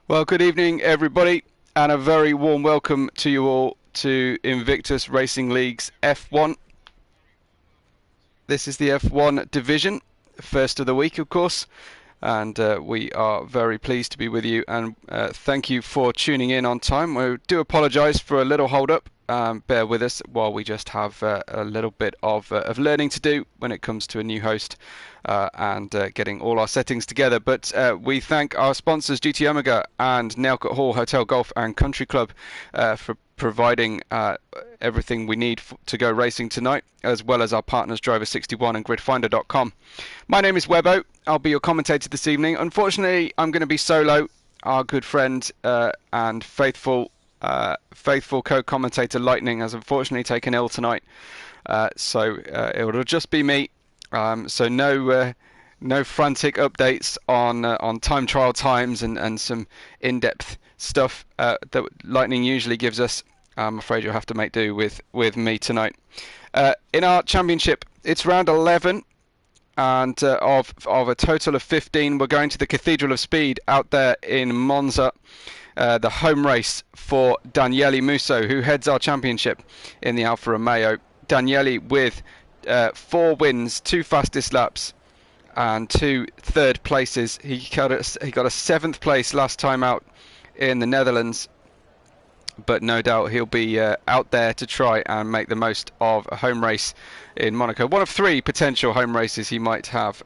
Well, good evening, everybody, and a very warm welcome to you all to Invictus Racing League's F1. This is the F1 division, first of the week, of course, and we are very pleased to be with you, and thank you for tuning in on time. We do apologise for a little hold-up. Bear with us while we just have a little bit of learning to do when it comes to a new host and getting all our settings together. But we thank our sponsors, GT Omega and Nalcott Hall Hotel Golf and Country Club for providing everything we need to go racing tonight, as well as our partners Driver61 and Gridfinder.com. My name is Webbo. I'll be your commentator this evening. Unfortunately, I'm going to be solo. Our good friend and faithful co-commentator Lightning has unfortunately taken ill tonight, so it'll just be me. So no frantic updates on time trial times and some in-depth stuff that Lightning usually gives us. I'm afraid you'll have to make do with me tonight. In our championship, it's round 11, and of a total of 15, we're going to the Cathedral of Speed out there in Monza. The home race for Daniele Musso, who heads our championship in the Alfa Romeo. Daniele with 4 wins, 2 fastest laps, and 2 third places. He got a 7th place last time out in the Netherlands, but no doubt he'll be out there to try and make the most of a home race in Monaco. One of 3 potential home races he might have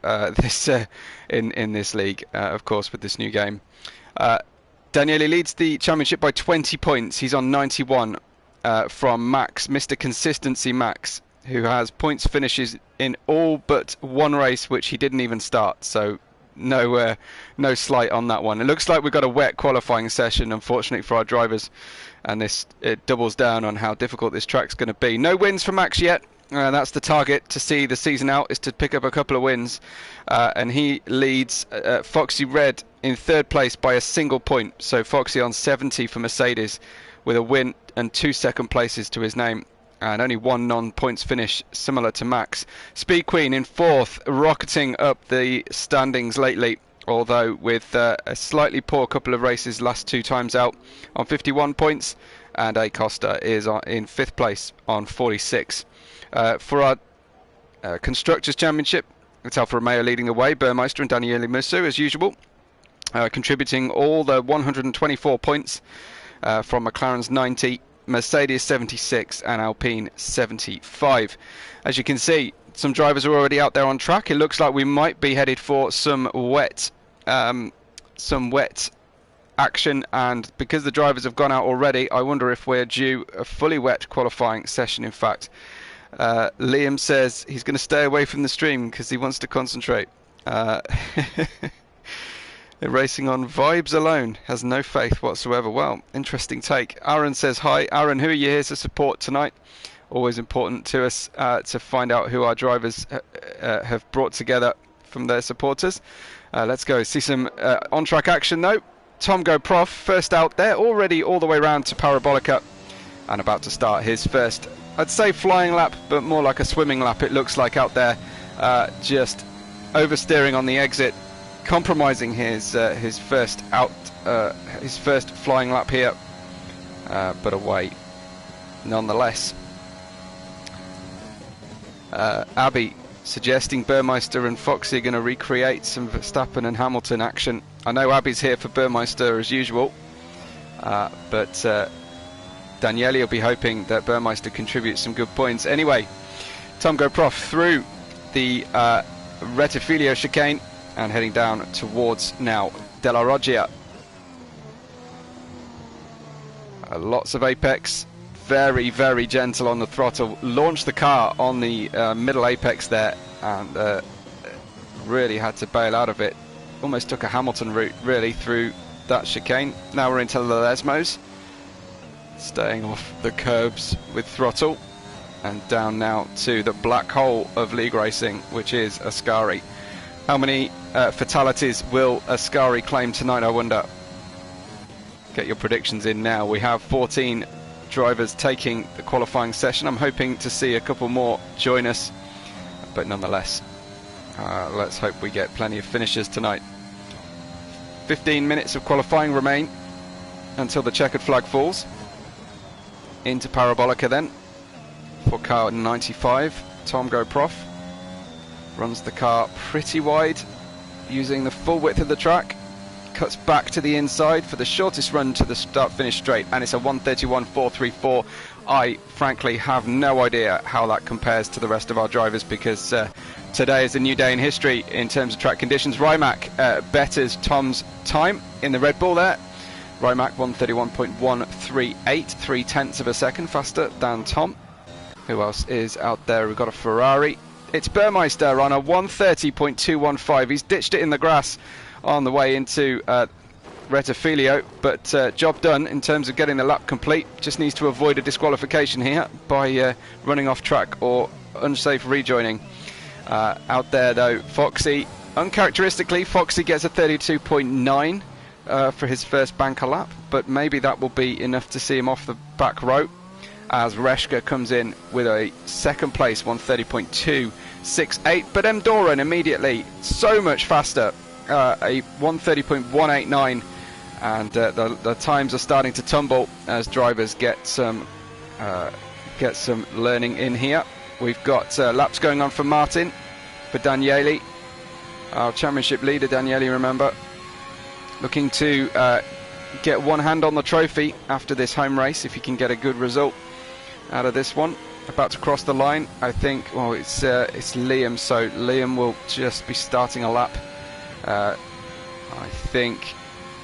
in this league, of course, with this new game. Daniele leads the championship by 20 points. He's on 91 from Max, Mr. Consistency Max, who has points finishes in all but 1 race, which he didn't even start. So no slight on that one. It looks like we've got a wet qualifying session, unfortunately for our drivers, and it doubles down on how difficult this track's going to be. No wins for Max yet. That's the target to see the season out, is to pick up a couple of wins, and he leads Foxy Red in 3rd place by a single point. So Foxy on 70 for Mercedes with a win and 2 second places to his name, and only 1 non-points finish, similar to Max. Speed Queen in 4th, rocketing up the standings lately, although with a slightly poor couple of races last 2 times out on 51 points, and A Costa is in 5th place on 46. For our Constructors' Championship, it's Alfa Romeo leading the way, Burmeister and Daniele Musso as usual, contributing all the 124 points from McLaren's 90, Mercedes 76 and Alpine 75. As you can see, some drivers are already out there on track. It looks like we might be headed for some wet action, and because the drivers have gone out already, I wonder if we're due a fully wet qualifying session. In fact, Liam says he's going to stay away from the stream because he wants to concentrate. Racing on vibes alone, has no faith whatsoever. Well, interesting take. Aaron says hi. Aaron, who are you here to support tonight? Always important to us to find out who our drivers have brought together from their supporters. Let's go see some on-track action though. Tom Go Prof, first out there, already all the way round to Parabolica, and about to start his first, I'd say flying lap, but more like a swimming lap it looks like out there, just oversteering on the exit, compromising his first flying lap here, but away nonetheless. Abby suggesting Burmeister and Foxy are going to recreate some Verstappen and Hamilton action. I know Abby's here for Burmeister as usual, but Daniele will be hoping that Burmeister contributes some good points. Anyway, Tom Go Prof through the Rettifilio chicane and heading down towards now Della Roggia. Lots of apex, very, very gentle on the throttle. Launched the car on the middle apex there, and really had to bail out of it. Almost took a Hamilton route really through that chicane. Now we're into the Lesmos, staying off the curbs with throttle, and down now to the black hole of league racing, which is Ascari. How many fatalities will Ascari claim tonight, I wonder? Get your predictions in now. We have 14 drivers taking the qualifying session. I'm hoping to see a couple more join us, but nonetheless, let's hope we get plenty of finishers tonight. 15 minutes of qualifying remain until the checkered flag falls. Into Parabolica then for car 95. Tom Go Prof runs the car pretty wide, using the full width of the track. Cuts back to the inside for the shortest run to the start-finish straight, and it's a 1:31.434. I frankly have no idea how that compares to the rest of our drivers, because today is a new day in history in terms of track conditions. Rimac betters Tom's time in the Red Bull there. Rimac 1:31.138, 3/10 of a second faster than Tom. Who else is out there? We've got a Ferrari. It's Burmeister on a 1:30.215. He's ditched it in the grass on the way into Rettifilio, but job done in terms of getting the lap complete. Just needs to avoid a disqualification here by running off track or unsafe rejoining. Out there though, Foxy, uncharacteristically, Foxy gets a 32.9 for his first banker lap, but maybe that will be enough to see him off the back row, as Reshka comes in with a second place, 1:30.268. But M. Doran immediately so much faster, a 1:30.189, and the times are starting to tumble as drivers get some learning in here. We've got laps going on for Martin, for Daniele, our championship leader. Daniele, remember, looking to get one hand on the trophy after this home race if he can get a good result out of this one. About to cross the line, I think. Well, it's Liam, so Liam will just be starting a lap. I think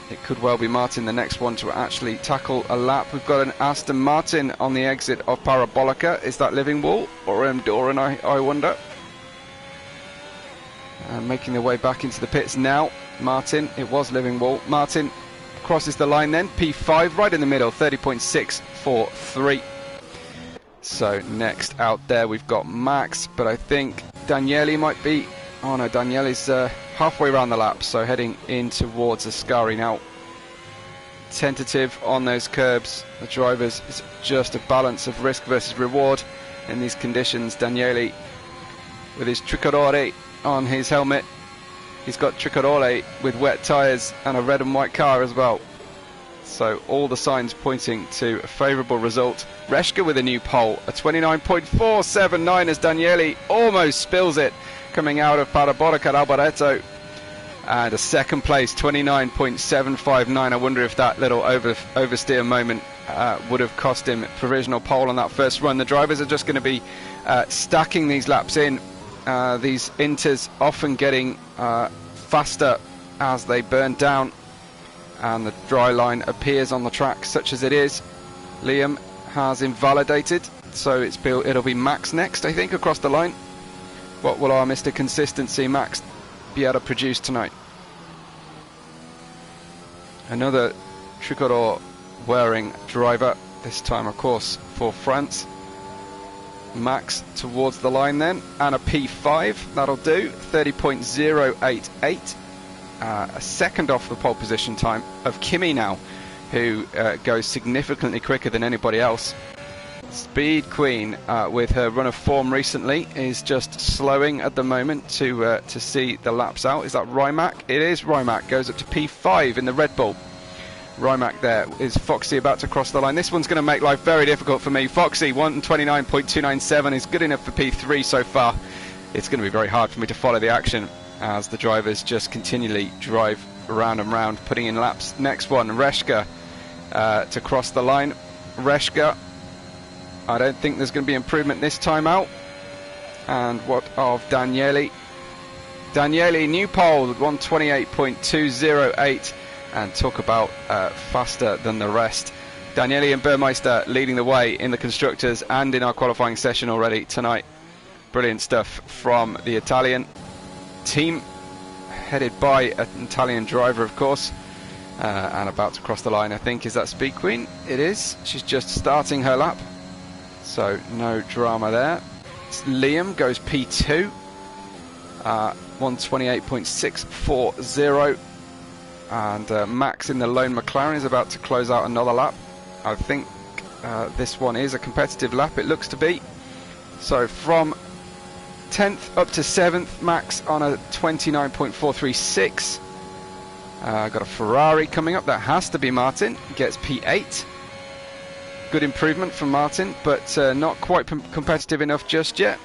it could well be Martin, the next one to actually tackle a lap. We've got an Aston Martin on the exit of Parabolica. Is that Livingwall or M. Doran, I wonder? Making their way back into the pits now. Martin, it was Livingwall. Martin crosses the line then, P5 right in the middle, 30.643. So next out there we've got Max, but I think Daniele might be... Oh no, Daniele's halfway around the lap, so heading in towards Ascari now. Tentative on those curbs. The drivers, it's just a balance of risk versus reward in these conditions. Daniele with his Tricolore on his helmet. He's got Tricolore with wet tyres and a red and white car as well. So all the signs pointing to a favourable result. Reshka with a new pole, a 29.479 as Daniele almost spills it coming out of Parabolica at Alboreto. And a second place, 29.759. I wonder if that little oversteer moment would have cost him provisional pole on that first run. The drivers are just going to be stacking these laps in. These inters often getting faster as they burn down, and the dry line appears on the track such as it is. Liam has invalidated, so it'll be Max next, I think, across the line. What will our Mr. Consistency Max be able to produce tonight? Another Tricolore wearing driver, this time of course for France. Max towards the line then, and a P5, that'll do, 30.088. A second off the pole position time of Kimi now, who goes significantly quicker than anybody else. Speed Queen, with her run of form recently, is just slowing at the moment to see the laps out. Is that Rimac? It is Rimac, goes up to P5 in the Red Bull. Rimac there. Is Foxy about to cross the line? This one's going to make life very difficult for me. Foxy, 1:29.297 is good enough for P3 so far. It's going to be very hard for me to follow the action as the drivers just continually drive round and round, putting in laps. Next one, Reshka to cross the line. Reshka, I don't think there's going to be improvement this time out. And what of Daniele? Daniele, new pole, 1:28.208, and talk about faster than the rest. Daniele and Burmeister leading the way in the constructors and in our qualifying session already tonight. Brilliant stuff from the Italian team, headed by an Italian driver, of course, and about to cross the line, I think. Is that Speed Queen? It is. She's just starting her lap, so no drama there. Liam goes P2, 1:28.640, and Max in the lone McLaren is about to close out another lap. I think this one is a competitive lap, it looks to be. So from 10th up to 7th, Max on a 29.436, Got a Ferrari coming up. That has to be Martin. Gets P8. Good improvement from Martin, but not quite competitive enough just yet.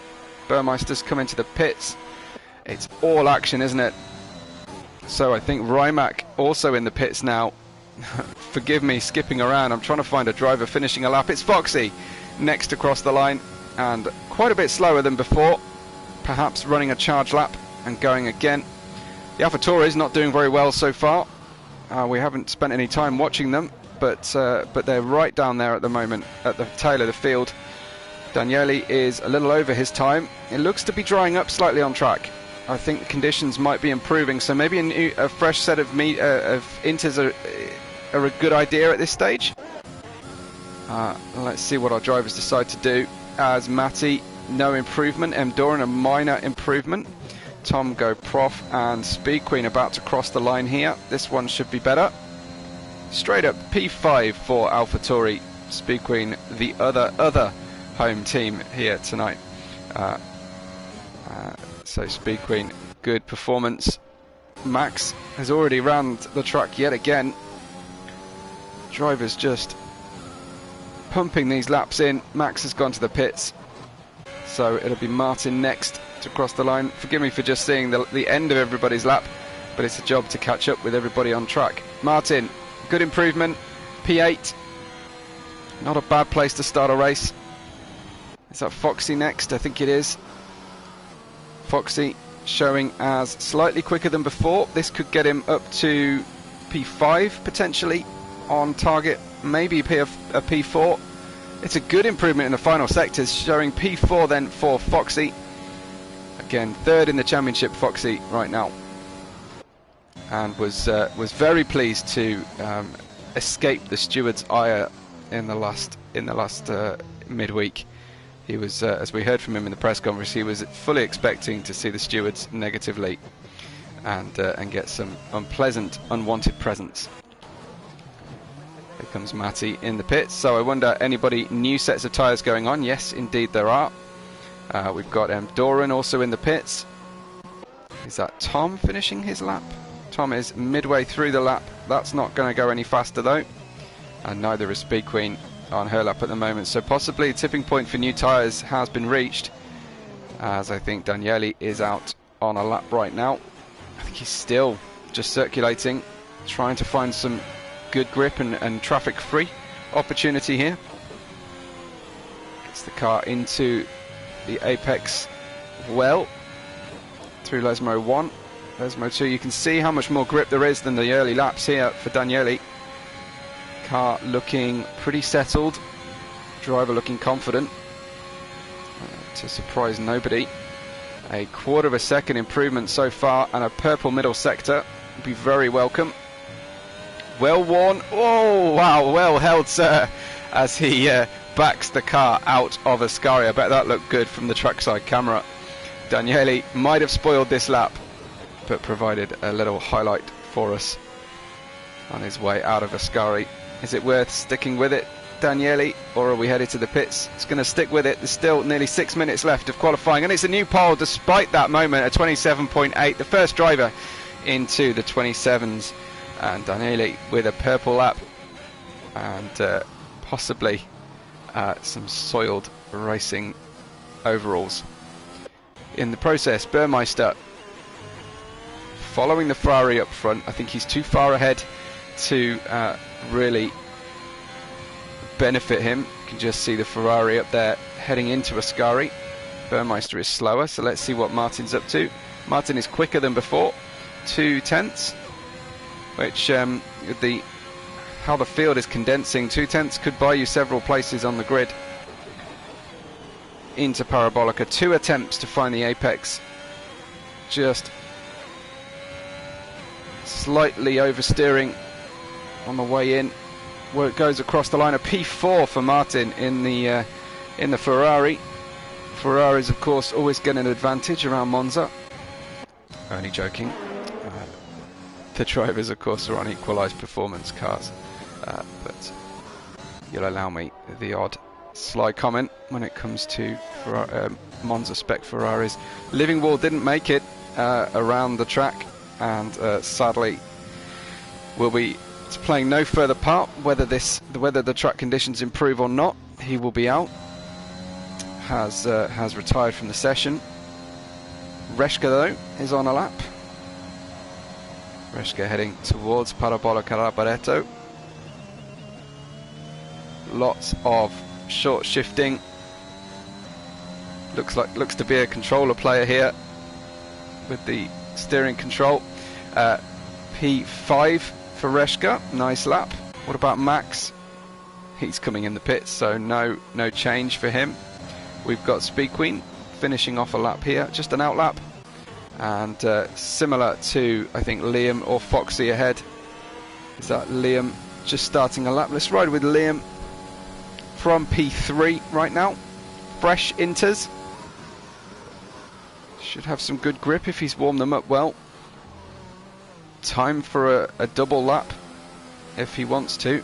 Burmeister's come into the pits. It's all action, isn't it? So I think Rimac also in the pits now. Forgive me skipping around. I'm trying to find a driver finishing a lap. It's Foxy next across the line, and quite a bit slower than before. Perhaps running a charge lap and going again. The AlphaTauri is not doing very well so far. We haven't spent any time watching them, but they're right down there at the moment at the tail of the field. Daniele is a little over his time. It looks to be drying up slightly on track. I think the conditions might be improving, so maybe a fresh set of inters are a good idea at this stage. Let's see what our drivers decide to do. As Matty, no improvement. M. Doran, a minor improvement. Tom Go Prof and Speed Queen about to cross the line here. This one should be better. Straight up P5 for AlphaTauri. Speed Queen, the other home team here tonight. So Speed Queen, good performance. Max has already ran the track yet again. Drivers just pumping these laps in. Max has gone to the pits, so it'll be Martin next to cross the line. Forgive me for just seeing the end of everybody's lap, but it's a job to catch up with everybody on track. Martin, good improvement, P8. Not a bad place to start a race. Is that Foxy next? I think it is. Foxy showing as slightly quicker than before. This could get him up to P5 potentially on target, maybe a P4. It's a good improvement in the final sectors, showing P4 then for Foxy. Again, third in the championship, Foxy right now, and was very pleased to escape the steward's ire in the last midweek. He was, as we heard from him in the press conference, he was fully expecting to see the stewards negatively and get some unpleasant, unwanted presents. Here comes Matty in the pits. So I wonder, anybody new sets of tyres going on? Yes, indeed there are. We've got Doran also in the pits. Is that Tom finishing his lap? Tom is midway through the lap. That's not going to go any faster though. And neither is Speed Queen on her lap at the moment. So possibly a tipping point for new tyres has been reached, as I think Daniele is out on a lap right now. I think he's still just circulating, trying to find some good grip and traffic-free opportunity here. Gets the car into the apex well through Lesmo 1. Lesmo 2, you can see how much more grip there is than the early laps here for Daniele. Car looking pretty settled, driver looking confident, to surprise nobody. A quarter of a second improvement so far, and a purple middle sector would be very welcome. Well worn. Oh wow, well held, sir, as he backs the car out of Ascari. I bet that looked good from the trackside camera. Daniele might have spoiled this lap, but provided a little highlight for us on his way out of Ascari. Is it worth sticking with it, Daniele, or are we headed to the pits? It's going to stick with it. There's still nearly 6 minutes left of qualifying, and it's a new pole despite that moment, a 27.8, the first driver into the 27s, and Daniele with a purple lap and possibly some soiled racing overalls. In the process, Burmeister following the Ferrari up front. I think he's too far ahead to really benefit him. You can just see the Ferrari up there heading into Ascari. Burmeister is slower, so let's see what Martin's up to. Martin is quicker than before, 2 tenths, which how the field is condensing, 2 tenths could buy you several places on the grid into Parabolica. 2 attempts to find the apex, just slightly oversteering on the way in, where it goes across the line. A P4 for Martin in the Ferrari. Ferraris, of course, always get an advantage around Monza. Only joking. The drivers, of course, are on equalised performance cars, but you'll allow me the odd sly comment when it comes to Monza spec Ferraris. Livingwall didn't make it around the track, and sadly will be playing no further part. Whether the track conditions improve or not, he will be out. Has retired from the session. Reshka though is on a lap. Reshka heading towards Parabola Carabaretto. Lots of short shifting. Looks to be a controller player here with the steering control. P5 for Reshka, nice lap. What about Max? He's coming in the pits, so no change for him. We've got Speed Queen finishing off a lap here, just an out lap, and similar to I think Liam or Foxy ahead. Is that Liam just starting a lap? Let's ride with Liam from P3 right now. Fresh inters. Should have some good grip if he's warmed them up well. Time for a double lap if he wants to.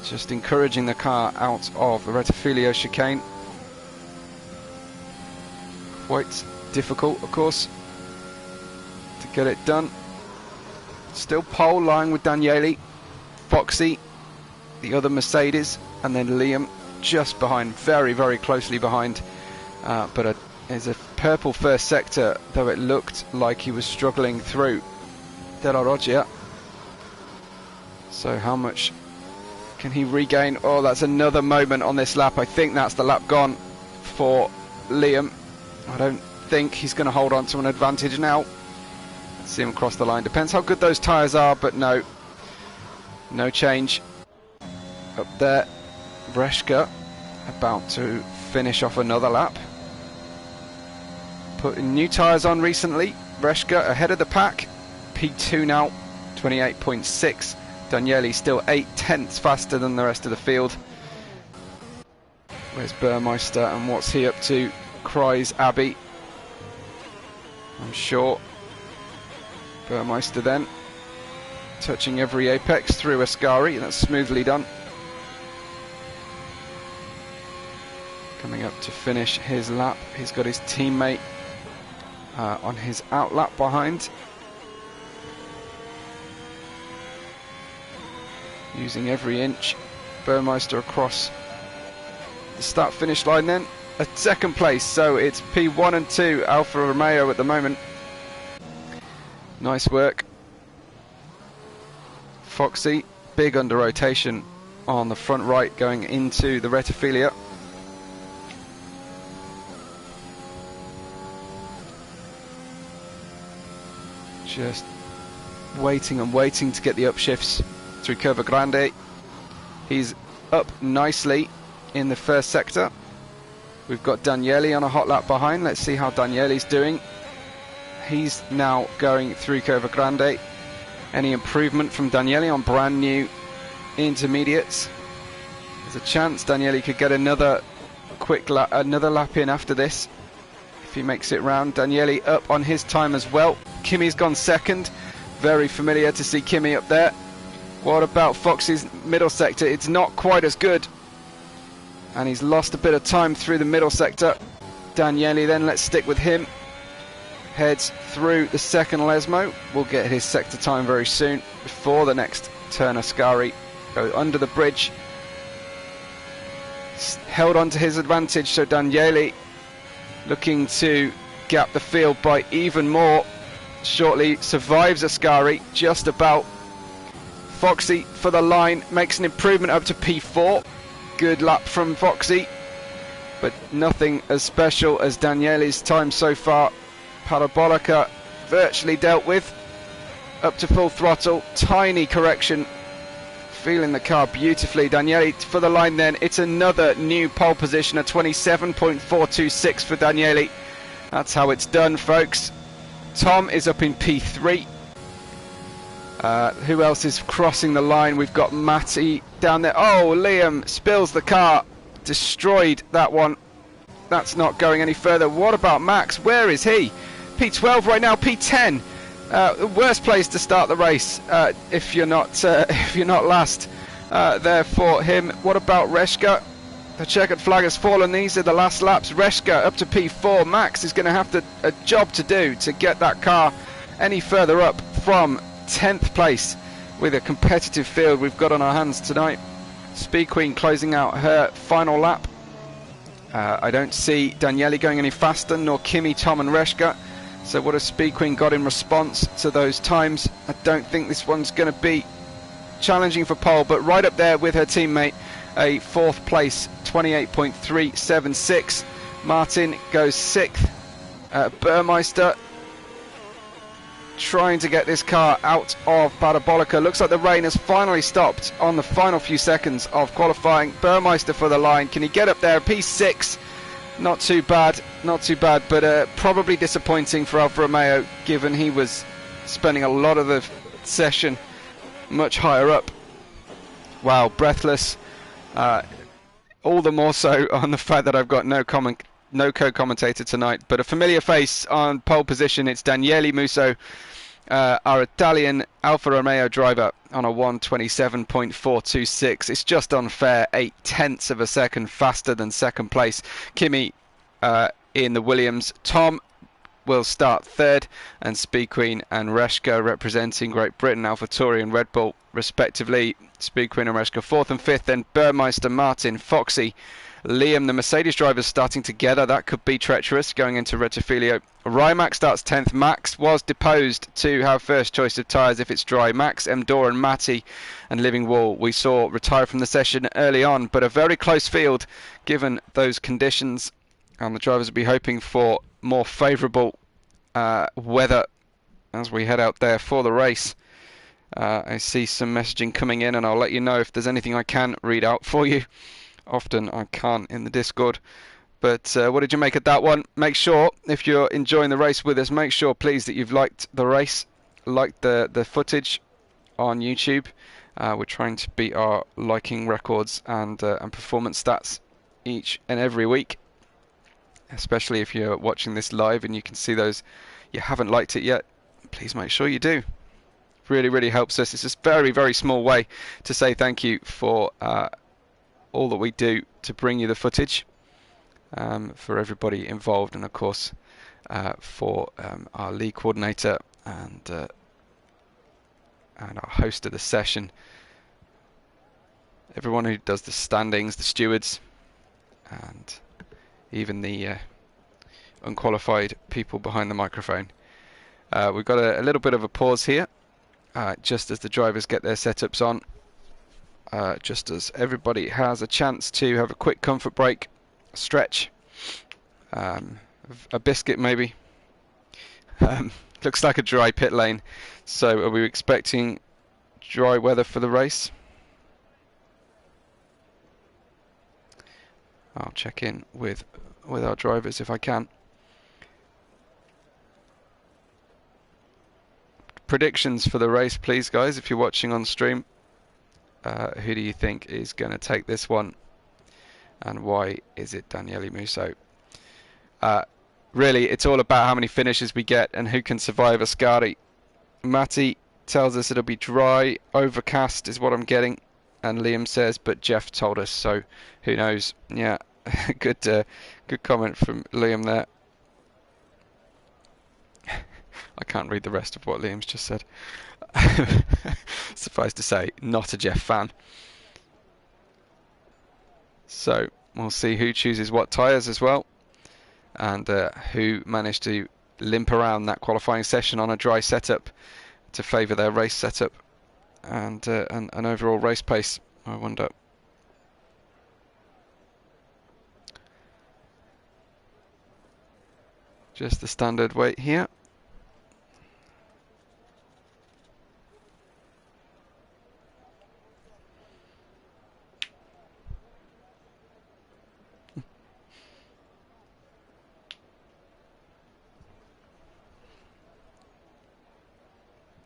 Just encouraging the car out of the Rettifilio chicane. Quite difficult, of course, to get it done. Still pole line with Daniele, Foxy, the other Mercedes, and then Liam just behind, very closely behind. But there's a purple first sector, though it looked like he was struggling through De La Roggia. So how much can he regain? Oh, that's another moment on this lap. I think that's the lap gone for Liam. I don't think he's going to hold on to an advantage now. Let's see him across the line. Depends how good those tyres are, but no change. Up there, Reshka about to finish off another lap. Putting new tyres on recently. Reshka ahead of the pack. P2 now, 28.6. Daniele still 8/10 faster than the rest of the field. Where's Burmeister and what's he up to? Cries Abbey. I'm sure. Burmeister then touching every apex through Ascari. That's smoothly done. Coming up to finish his lap. He's got his teammate on his out lap behind. Using every inch. Burmeister across the start finish line then. A second place, so it's P1 and 2 Alfa Romeo at the moment. Nice work. Foxy, big under rotation on the front right going into the Rettifilia. Just waiting and waiting to get the upshifts through Curva Grande. He's up nicely in the first sector. We've got Daniele on a hot lap behind. Let's see how Daniele's doing. He's now going through Curva Grande. Any improvement from Daniele on brand new intermediates? There's a chance Daniele could get another lap in after this if he makes it round. Daniele up on his time as well. Kimi's gone second. Very familiar to see Kimi up there. What about Foxy's middle sector? It's not quite as good. And he's lost a bit of time through the middle sector. Daniele then, let's stick with him. Heads through the second Lesmo. We'll get his sector time very soon before the next turn. Ascari goes under the bridge. Held on to his advantage, so Daniele looking to gap the field by even more. Shortly survives Ascari, just about. Foxy for the line, makes an improvement up to P4. Good lap from Foxy, but nothing as special as Daniele's time so far. Parabolica virtually dealt with, up to full throttle, tiny correction, feeling the car beautifully. Daniele for the line then, it's another new pole position, a 27.426 for Daniele. That's how it's done, folks. Tom is up in P3. Who else is crossing the line? We've got Matty down there. Oh, Liam spills the car. Destroyed that one. That's not going any further. What about Max? Where is he? P12 right now, P10. Worst place to start the race if you're not last there for him. What about Reshka? The checkered flag has fallen. These are the last laps. Reshka up to P4. Max is going to have a job to do to get that car any further up from 10th place with a competitive field we've got on our hands tonight. Speed Queen closing out her final lap. I don't see Daniele going any faster, nor Kimi, Tom and Reshka. So what has Speed Queen got in response to those times? I don't think this one's going to be challenging for pole, but right up there with her teammate, a 4th place, 28.376. Martin goes 6th. Burmeister trying to get this car out of Parabolica. Looks like the rain has finally stopped on the final few seconds of qualifying. Burmeister for the line. Can he get up there? P6. Not too bad, but probably disappointing for Alfa Romeo, given he was spending a lot of the session much higher up. Wow, breathless. All the more so on the fact that I've got no co-commentator tonight, but a familiar face on pole position. It's Daniele Musso, our Italian Alfa Romeo driver, on a 1:27.426. It's just unfair, 0.8 of a second faster than second place. Kimi in the Williams. Tom will start 3rd, and Speed Queen and Reshka representing Great Britain, AlphaTauri and Red Bull respectively. Speed Queen and Reshka 4th and 5th, then Burmeister, Martin, Foxy, Liam. The Mercedes drivers starting together. That could be treacherous going into Rettifilio. Rimac starts 10th. Max was deposed to have first choice of tyres if it's dry. Max, M. Doran, Matty and Livingwall we saw retire from the session early on, but a very close field given those conditions, and the drivers will be hoping for more favourable weather as we head out there for the race. I see some messaging coming in, and I'll let you know if there's anything I can read out for you. Often I can't in the Discord. But what did you make of that one? Make sure, if you're enjoying the race with us, make sure please that you've liked the race, liked the footage on YouTube. We're trying to beat our liking records and performance stats each and every week, especially if you're watching this live and you can see those you haven't liked it yet. Please make sure you do. Really, really helps us. It's a very, very small way to say thank you for all that we do to bring you the footage, for everybody involved, and of course for our league coordinator and our host of the session, everyone who does the standings, the stewards, and even the unqualified people behind the microphone. We've got a little bit of a pause here, just as the drivers get their setups on. Just as everybody has a chance to have a quick comfort break, stretch, a biscuit maybe. Looks like a dry pit lane. So are we expecting dry weather for the race? I'll check in with our drivers if I can. Predictions for the race, please, guys, if you're watching on stream. Who do you think is going to take this one, and why is it Daniele Musso? Really, it's all about how many finishes we get and who can survive Ascari. Matty tells us it'll be dry, overcast is what I'm getting, and Liam says, but Jeff told us, so who knows? Yeah, good comment from Liam there. I can't read the rest of what Liam's just said. Suffice to say, not a Jeff fan. So we'll see who chooses what tyres as well, and who managed to limp around that qualifying session on a dry setup to favour their race setup and an overall race pace, I wonder. Just the standard weight here.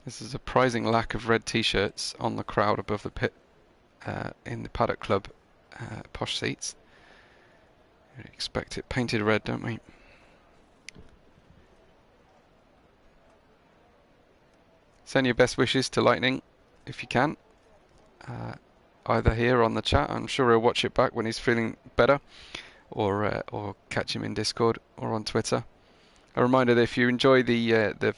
There's a surprising lack of red t-shirts on the crowd above the pit in the Paddock Club posh seats. We expect it painted red, don't we? Send your best wishes to Lightning if you can, either here on the chat. I'm sure he'll watch it back when he's feeling better, or catch him in Discord or on Twitter. A reminder that if you enjoy the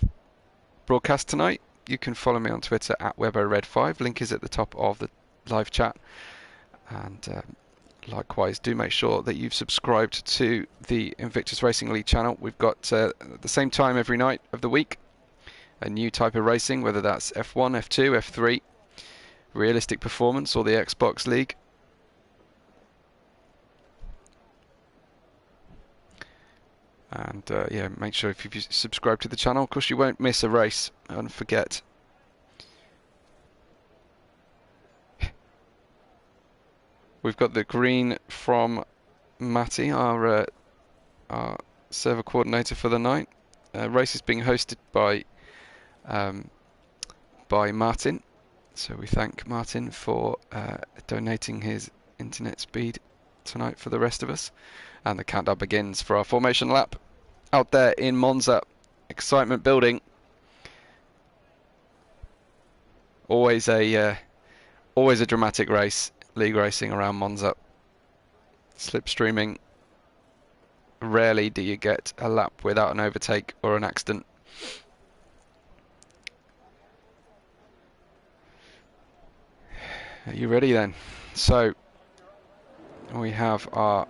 broadcast tonight, you can follow me on Twitter at WebORed5. Link is at the top of the live chat. And likewise, do make sure that you've subscribed to the Invictus Racing League channel. We've got the same time every night of the week, a new type of racing, whether that's F1, F2, F3, realistic performance, or the Xbox League. And yeah, make sure if you subscribe to the channel, of course you won't miss a race. And forget, we've got the green from Matty, our server coordinator for the night. Race is being hosted by Martin, so we thank Martin for donating his internet speed tonight for the rest of us. And the countdown begins for our formation lap out there in Monza. Excitement building. Always a dramatic race, league racing around Monza. Slipstreaming. Rarely do you get a lap without an overtake or an accident. Are you ready then? So we have our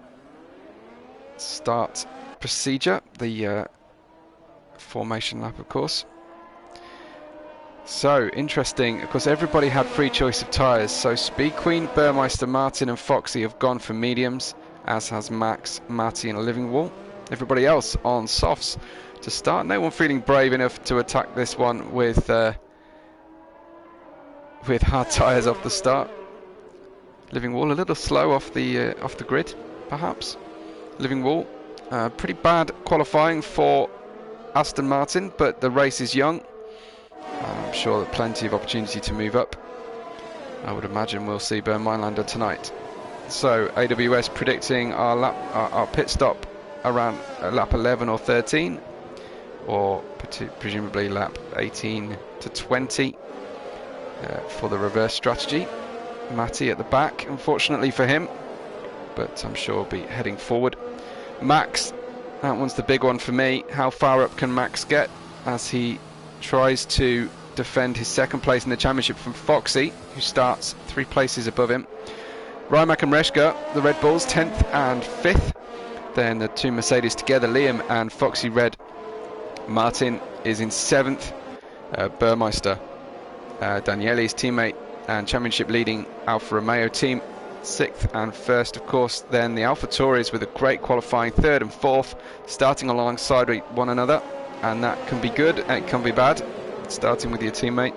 start procedure, the formation lap, of course. So interesting, of course everybody had free choice of tyres, so Speed Queen, Burmeister, Martin and Foxy have gone for mediums, as has Max, Matty and Livingwall. Everybody else on softs to start. No one feeling brave enough to attack this one with hard tyres off the start. Livingwall a little slow off the grid, perhaps. Livingwall, pretty bad qualifying for Aston Martin, but the race is young. I'm sure that plenty of opportunity to move up. I would imagine we'll see Bernmeinlander tonight. So AWS predicting our pit stop around lap 11 or 13, or presumably lap 18 to 20 for the reverse strategy. Matty at the back, unfortunately for him, but I'm sure he'll be heading forward. Max, that one's the big one for me. How far up can Max get as he tries to defend his second place in the championship from Foxy, who starts 3 places above him. Rimac and Reshka, the Red Bulls, 10th and 5th. Then the 2 Mercedes together, Liam and Foxy Red. Martin is in 7th. Burmeister, Daniele's teammate and championship leading Alfa Romeo team, 6th and 1st, of course. Then the Alfa Tauris with a great qualifying 3rd and 4th, starting alongside one another, and that can be good and it can be bad, starting with your teammate.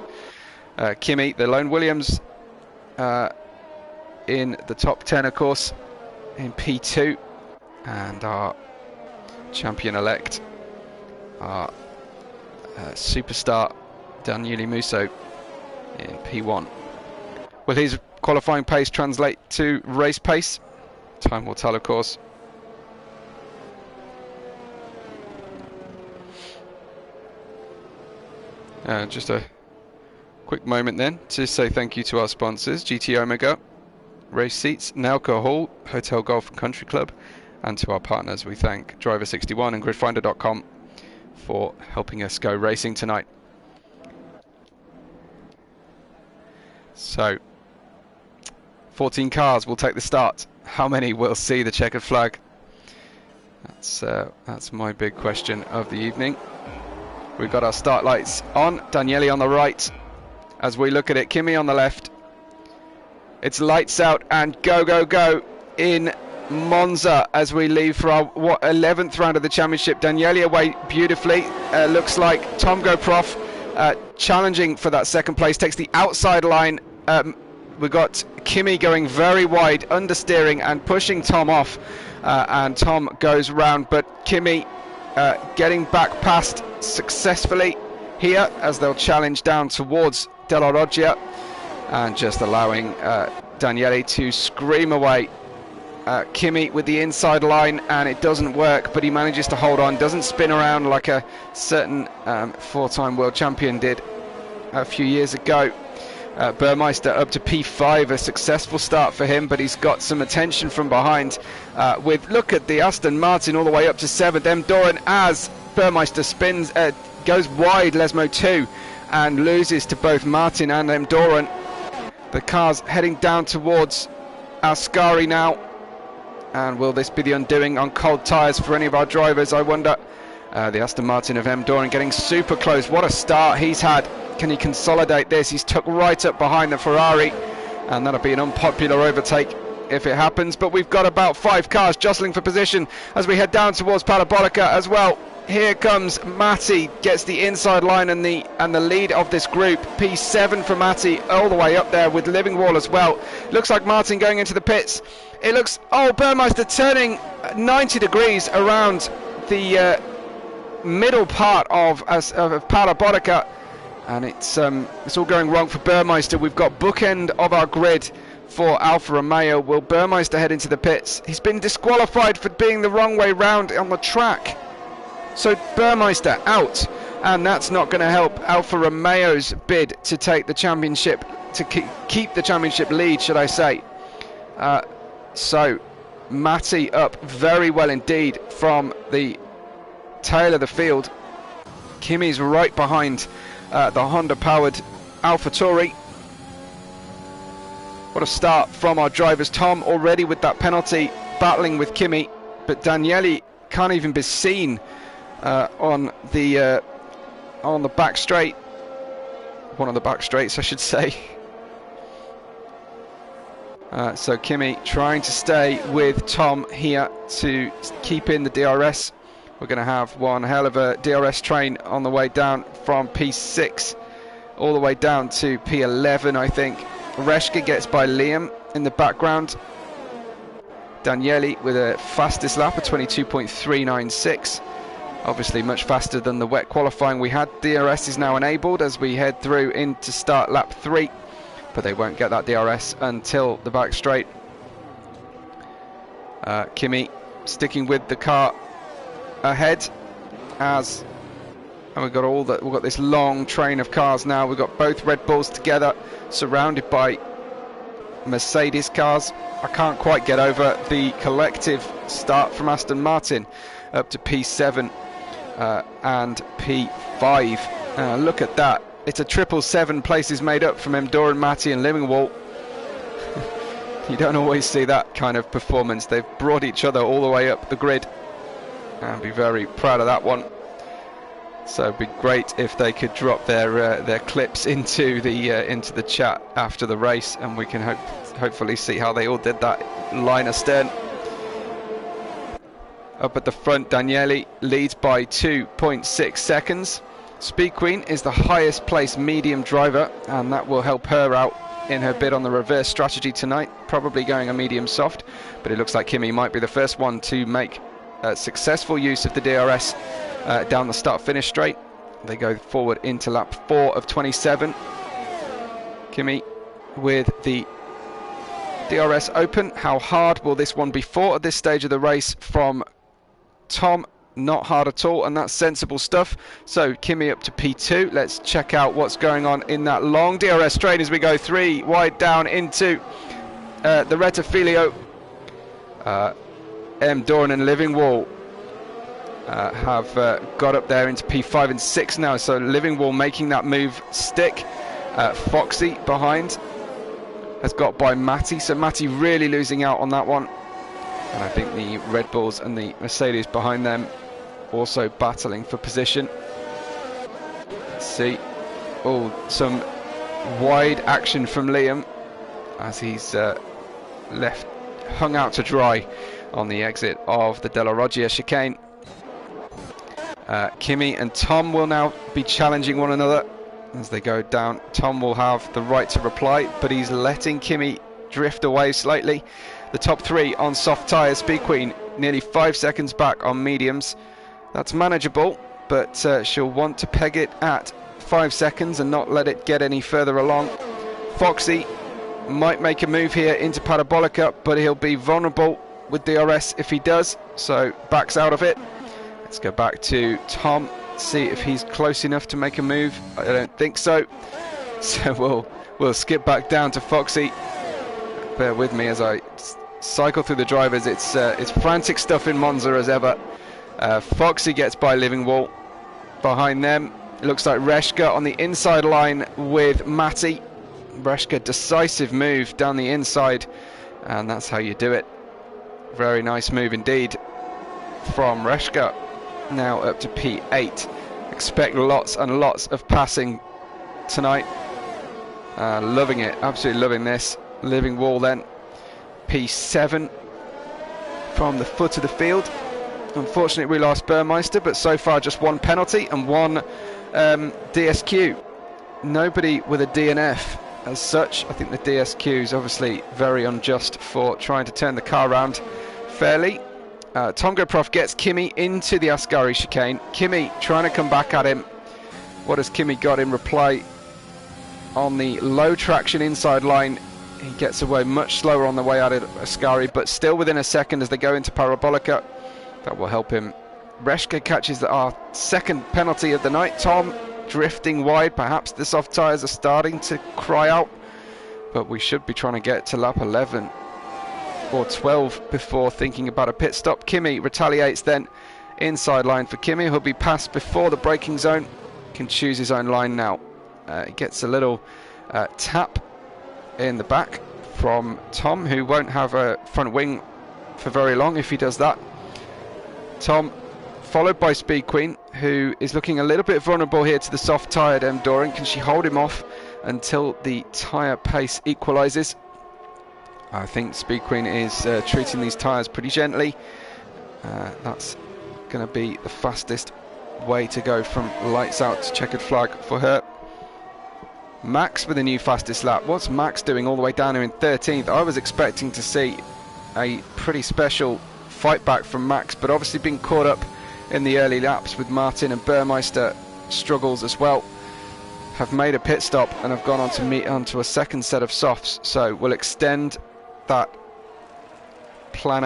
Kimi, the lone Williams, in the top 10, of course, in P2, and our champion-elect, our superstar Daniele Musso in P1. Will his qualifying pace translate to race pace? Time will tell, of course. Just a quick moment then to say thank you to our sponsors, GT Omega, Race Seats, Nalco Hall, Hotel Golf and Country Club, and to our partners we thank Driver61 and Gridfinder.com for helping us go racing tonight. So 14 cars will take the start. How many will see the checkered flag? That's my big question of the evening. We've got our start lights on. Daniele on the right. As we look at it, Kimi on the left. It's lights out and go, go, go in Monza as we leave for our 11th round of the championship. Daniele away beautifully. Looks like Tom Goprof challenging for that second place. Takes the outside line. We've got Kimi going very wide, understeering and pushing Tom off. And Tom goes round, but Kimi getting back past successfully here as they'll challenge down towards Della Roggia, and just allowing Daniele to scream away. Kimi with the inside line, and it doesn't work, but he manages to hold on, doesn't spin around like a certain 4-time world champion did a few years ago. Burmeister up to P5, a successful start for him, but he's got some attention from behind look at the Aston Martin all the way up to 7th. M. Doran as Burmeister spins, goes wide, Lesmo 2, and loses to both Martin and Emdoran. The car's heading down towards Ascari now. And will this be the undoing on cold tyres for any of our drivers, I wonder? The Aston Martin of Emdoran getting super close. What a start he's had. Can he consolidate this? He's tucked right up behind the Ferrari, and that'll be an unpopular overtake if it happens. But we've got about 5 cars jostling for position as we head down towards Parabolica as well. Here comes Matty, gets the inside line and the lead of this group. P7 for Matty, all the way up there with Livingwall as well. Looks like Martin going into the pits. It looks, oh, Burmeister turning 90 degrees around the middle part of Parabolica, and it's all going wrong for Burmeister. We've got bookend of our grid for Alfa Romeo. Will Burmeister head into the pits? He's been disqualified for being the wrong way round on the track. So Burmeister out, and that's not going to help Alfa Romeo's bid to take the championship, to keep the championship lead, should I say. So Matty up very well indeed from the tail of the field. Kimi's right behind the Honda-powered AlphaTauri. What a start from our drivers. Tom already with that penalty, battling with Kimi, but Daniele can't even be seen on the back straight. One of the back straights, I should say. So Kimi trying to stay with Tom here to keep in the DRS. We're going to have one hell of a DRS train on the way down from P6 all the way down to P11, I think. Reshka gets by Liam in the background. Daniele with a fastest lap of 22.396. Obviously much faster than the wet qualifying we had. DRS is now enabled as we head through into start lap 3. But they won't get that DRS until the back straight. Kimi sticking with the car ahead, and we've got this long train of cars now. We've got both Red Bulls together, surrounded by Mercedes cars. I can't quite get over the collective start from Aston Martin up to P7 and P5. Look at that. It's a 777 places made up from Emdoran, Matty and Livingwall. You don't always see that kind of performance. They've brought each other all the way up the grid, and be very proud of that one. So it'd be great if they could drop their clips into the chat after the race, and we can hopefully see how they all did that line astern. Up at the front, Daniele leads by 2.6 seconds. Speed Queen is the highest placed medium driver, and that will help her out in her bid on the reverse strategy tonight, probably going a medium soft, but it looks like Kimi might be the first one to make successful use of the DRS down the start finish straight. They go forward into lap 4 of 27. Kimi with the DRS open. How hard will this one be fought at this stage of the race from Tom? Not hard at all, and that's sensible stuff. So Kimi up to P2. Let's check out what's going on in that long DRS straight as we go 3 wide down into the Rettifilio. Emdoran and Livingwall have got up there into P5 and 6 now, so Livingwall making that move stick. Foxy behind has got by Matty, so Matty really losing out on that one. And I think the Red Bulls and the Mercedes behind them also battling for position. Let's see. Oh, some wide action from Liam as he's hung out to dry on the exit of the Della Roggia chicane. Kimi and Tom will now be challenging one another as they go down. Tom will have the right to reply, but he's letting Kimi drift away slightly. The top 3 on soft tyres. Speed Queen nearly 5 seconds back on mediums. That's manageable, but she'll want to peg it at 5 seconds and not let it get any further along. Foxy might make a move here into Parabolica, but he'll be vulnerable with DRS if he does, so backs out of it. Let's go back to Tom, see if he's close enough to make a move. I don't think so. So we'll skip back down to Foxy. Bear with me as I cycle through the drivers. It's frantic stuff in Monza as ever. Foxy gets by Livingwall. Behind them, It looks like Reshka on the inside line with Matty. Reshka, decisive move down the inside, and that's how you do it. Very nice move indeed from Reshka. Now up to P8. Expect lots and lots of passing tonight. Loving it, absolutely loving this. Livingwall then. P7 from the foot of the field. Unfortunately we lost Burmeister, but so far just one penalty and one DSQ. Nobody with a DNF as such. I think the DSQ is obviously very unjust for trying to turn the car around fairly. Tom Goprof gets Kimi into the Ascari chicane. Kimi trying to come back at him. What has Kimi got in reply? On the low traction inside line, he gets away much slower on the way out of Ascari, but still within a second as they go into Parabolica. That will help him. Reshka catches our second penalty of the night. Tom drifting wide. Perhaps the soft tyres are starting to cry out, but we should be trying to get to lap 11 or 12 before thinking about a pit stop. Kimi retaliates then. Inside line for Kimi, who'll be passed before the braking zone. Can choose his own line now. He gets a little tap in the back from Tom, who won't have a front wing for very long if he does that. Tom followed by Speed Queen, who is looking a little bit vulnerable here to the soft tyred M Doran. Can she hold him off until the tyre pace equalises? I think Speed Queen is treating these tyres pretty gently. That's going to be the fastest way to go from lights out to checkered flag for her. Max with a new fastest lap. What's Max doing all the way down here in 13th? I was expecting to see a pretty special fight back from Max, but obviously being caught up in the early laps with Martin and Burmeister struggles as well. Have made a pit stop and have gone on to meet onto a second set of softs, so we'll extend that plan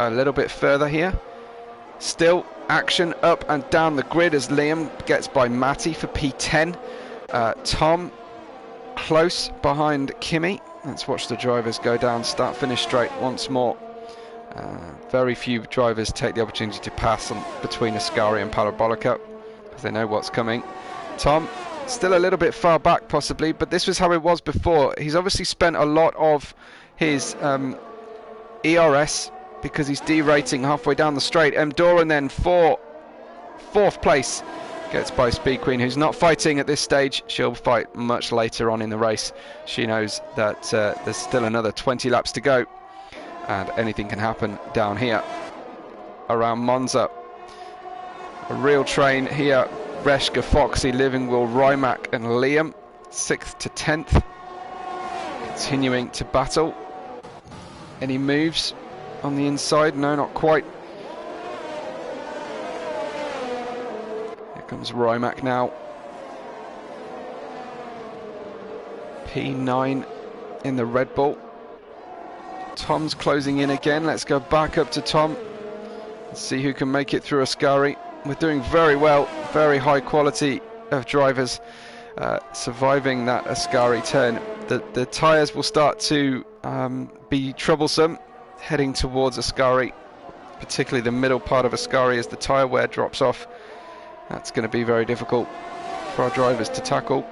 a little bit further here. Still action up and down the grid as Liam gets by Matty for P10. Tom close behind Kimi. Let's watch the drivers go down start finish straight once more. Very few drivers take the opportunity to pass on between Ascari and Parabolica because they know what's coming. Tom still a little bit far back possibly, but this was how it was before. He's obviously spent a lot of his ERS because he's derating halfway down the straight. M Doran then fourth place gets by Speed Queen, who's not fighting at this stage. She'll fight much later on in the race. She knows that there's still another 20 laps to go and anything can happen down here around Monza. A real train here. Reshka, Foxy, Livingwall, Rymac and Liam 6th to 10th, continuing to battle. Any moves on the inside? No, not quite. Here comes Rymac now. P9 in the Red Bull. Tom's closing in again. Let's go back up to Tom and see who can make it through Ascari. We're doing very well, very high quality of drivers surviving that Ascari turn. The tyres will start to be troublesome heading towards Ascari, particularly the middle part of Ascari as the tyre wear drops off. That's going to be very difficult for our drivers to tackle.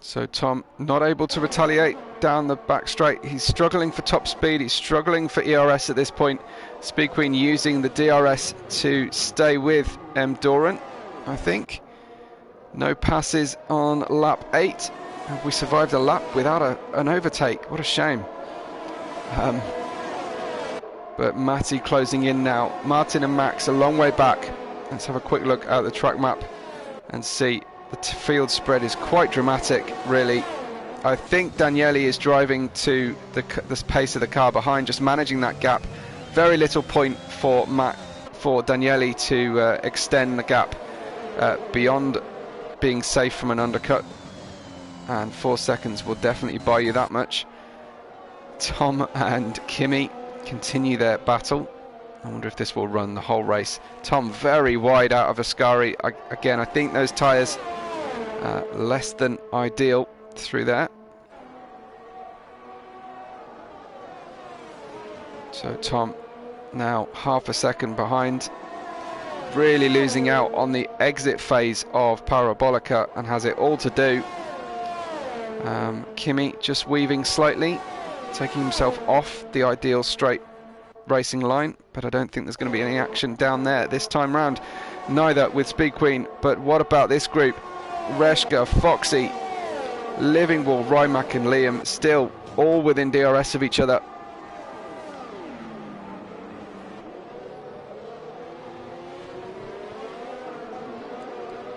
So Tom not able to retaliate down the back straight. He's struggling for top speed. He's struggling for ERS at this point. Speed Queen using the DRS to stay with M Doran, I think. No passes on lap 8. Have we survived a lap without an overtake? What a shame. But Matty closing in now. Martin and Max a long way back. Let's have a quick look at the track map and see. The field spread is quite dramatic, really. I think Daniele is driving to the pace of the car behind, just managing that gap. Very little point for Daniele to extend the gap beyond being safe from an undercut. And 4 seconds will definitely buy you that much. Tom and Kimi continue their battle. I wonder if this will run the whole race. Tom very wide out of Ascari. Again, I think those tyres less than ideal through there. So Tom now half a second behind, really losing out on the exit phase of Parabolica and has it all to do. Kimi just weaving slightly, taking himself off the ideal straight racing line, but I don't think there's going to be any action down there this time round, neither with Speed Queen. But what about this group? Reshka, Foxy, Livingwall, Rymac and Liam still all within DRS of each other.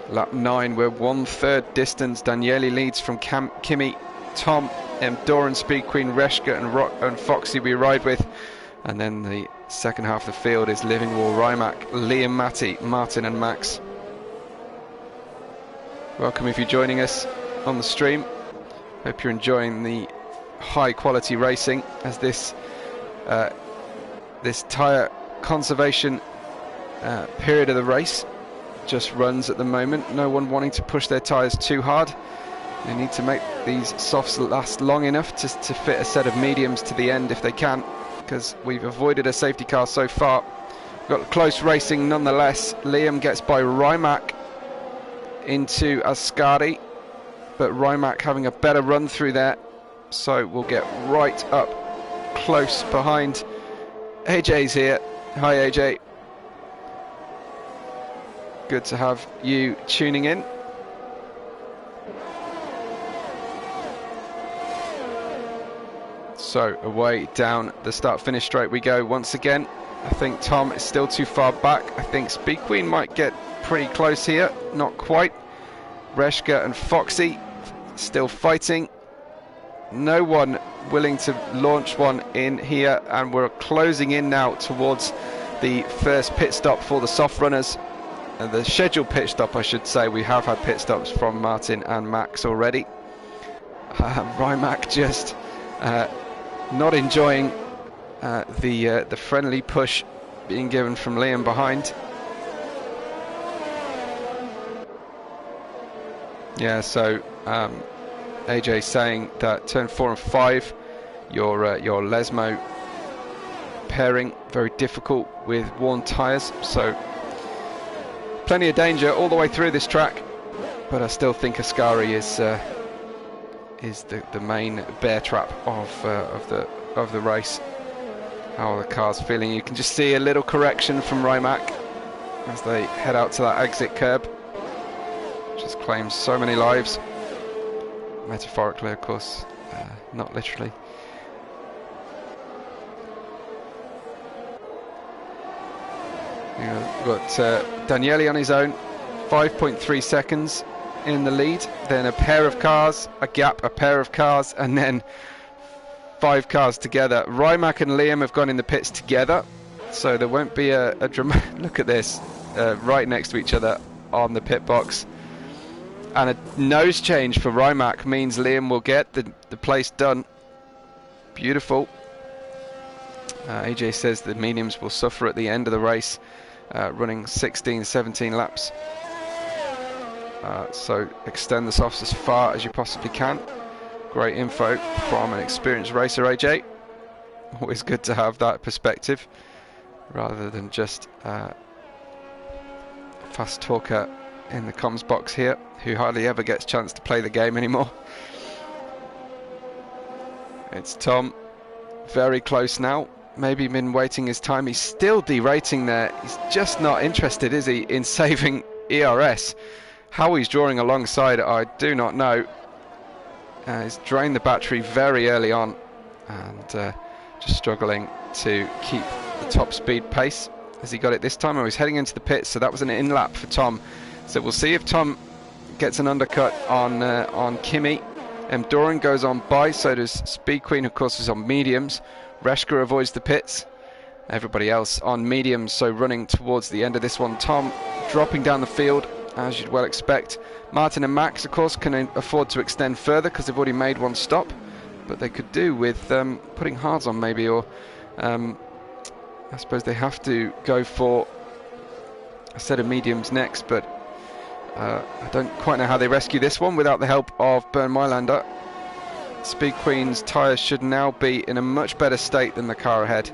Lap 9, we're 1/3 distance. Daniele leads from Kimi, Tom, Doran, Speed Queen, Reshka and Foxy we ride with. And then the second half of the field is Livingwall, Rymac, Liam, Matty, Martin and Max. Welcome if you're joining us on the stream. Hope you're enjoying the high quality racing as this tyre conservation period of the race just runs at the moment. No one wanting to push their tyres too hard. They need to make these softs last long enough to fit a set of mediums to the end if they can, because we've avoided a safety car so far. We've got close racing nonetheless. Liam gets by Rymac into Ascari, but Rymac having a better run through there, so we'll get right up close behind. AJ's here. Hi AJ. Good to have you tuning in. So away down the start-finish straight we go once again. I think Tom is still too far back. I think Speed Queen might get pretty close here. Not quite. Reshka and Foxy still fighting. No one willing to launch one in here, and we're closing in now towards the first pit stop for the soft runners. The scheduled pit stop, I should say. We have had pit stops from Martin and Max already. Rymac just not enjoying the friendly push being given from Liam behind. Yeah, so AJ saying that turn 4 and 5, your Lesmo pairing very difficult with worn tyres. So plenty of danger all the way through this track, but I still think Ascari is the main bear trap of the race. How are the cars feeling? You can just see a little correction from Rymac as they head out to that exit curb, just claims so many lives, metaphorically of course, not literally. We've got Daniele on his own, 5.3 seconds in the lead, then a pair of cars, a gap, a pair of cars, and then 5 cars together. Rymac and Liam have gone in the pits together, so there won't be a dramatic look at this, right next to each other on the pit box. And a nose change for Rymac means Liam will get the place done. Beautiful. AJ says the mediums will suffer at the end of the race, running 16, 17 laps. So extend the softs as far as you possibly can. Great info from an experienced racer, AJ. Always good to have that perspective rather than just a fast talker in the comms box here who hardly ever gets a chance to play the game anymore. It's Tom, very close now. Maybe been waiting his time. He's still derating there. He's just not interested, is he, in saving ERS? How he's drawing alongside, I do not know. He's drained the battery very early on and just struggling to keep the top speed pace. Has he got it this time? Oh, he's heading into the pits, so that was an in-lap for Tom. So we'll see if Tom gets an undercut on Kimi. Doran goes on by, so does Speed Queen, of course, is on mediums. Reshka avoids the pits. Everybody else on mediums, so running towards the end of this one. Tom dropping down the field, as you'd well expect. Martin and Max, of course, can afford to extend further because they've already made one stop, but they could do with putting hards on maybe, or I suppose they have to go for a set of mediums next, but I don't quite know how they rescue this one without the help of Bernd Mailander. Speed Queen's tyres should now be in a much better state than the car ahead.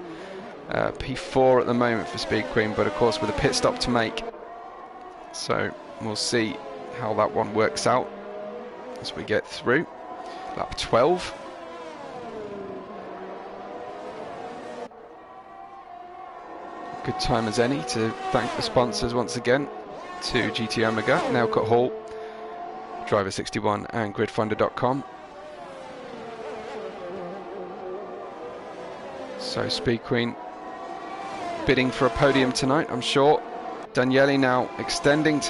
P4 at the moment for Speed Queen, but of course with a pit stop to make. So we'll see how that one works out as we get through. Lap 12. Good time as any to thank the sponsors once again, to GT Omega, Nailcut Hall, Driver 61 and GridFinder.com. So Speed Queen bidding for a podium tonight, I'm sure. Daniele now extending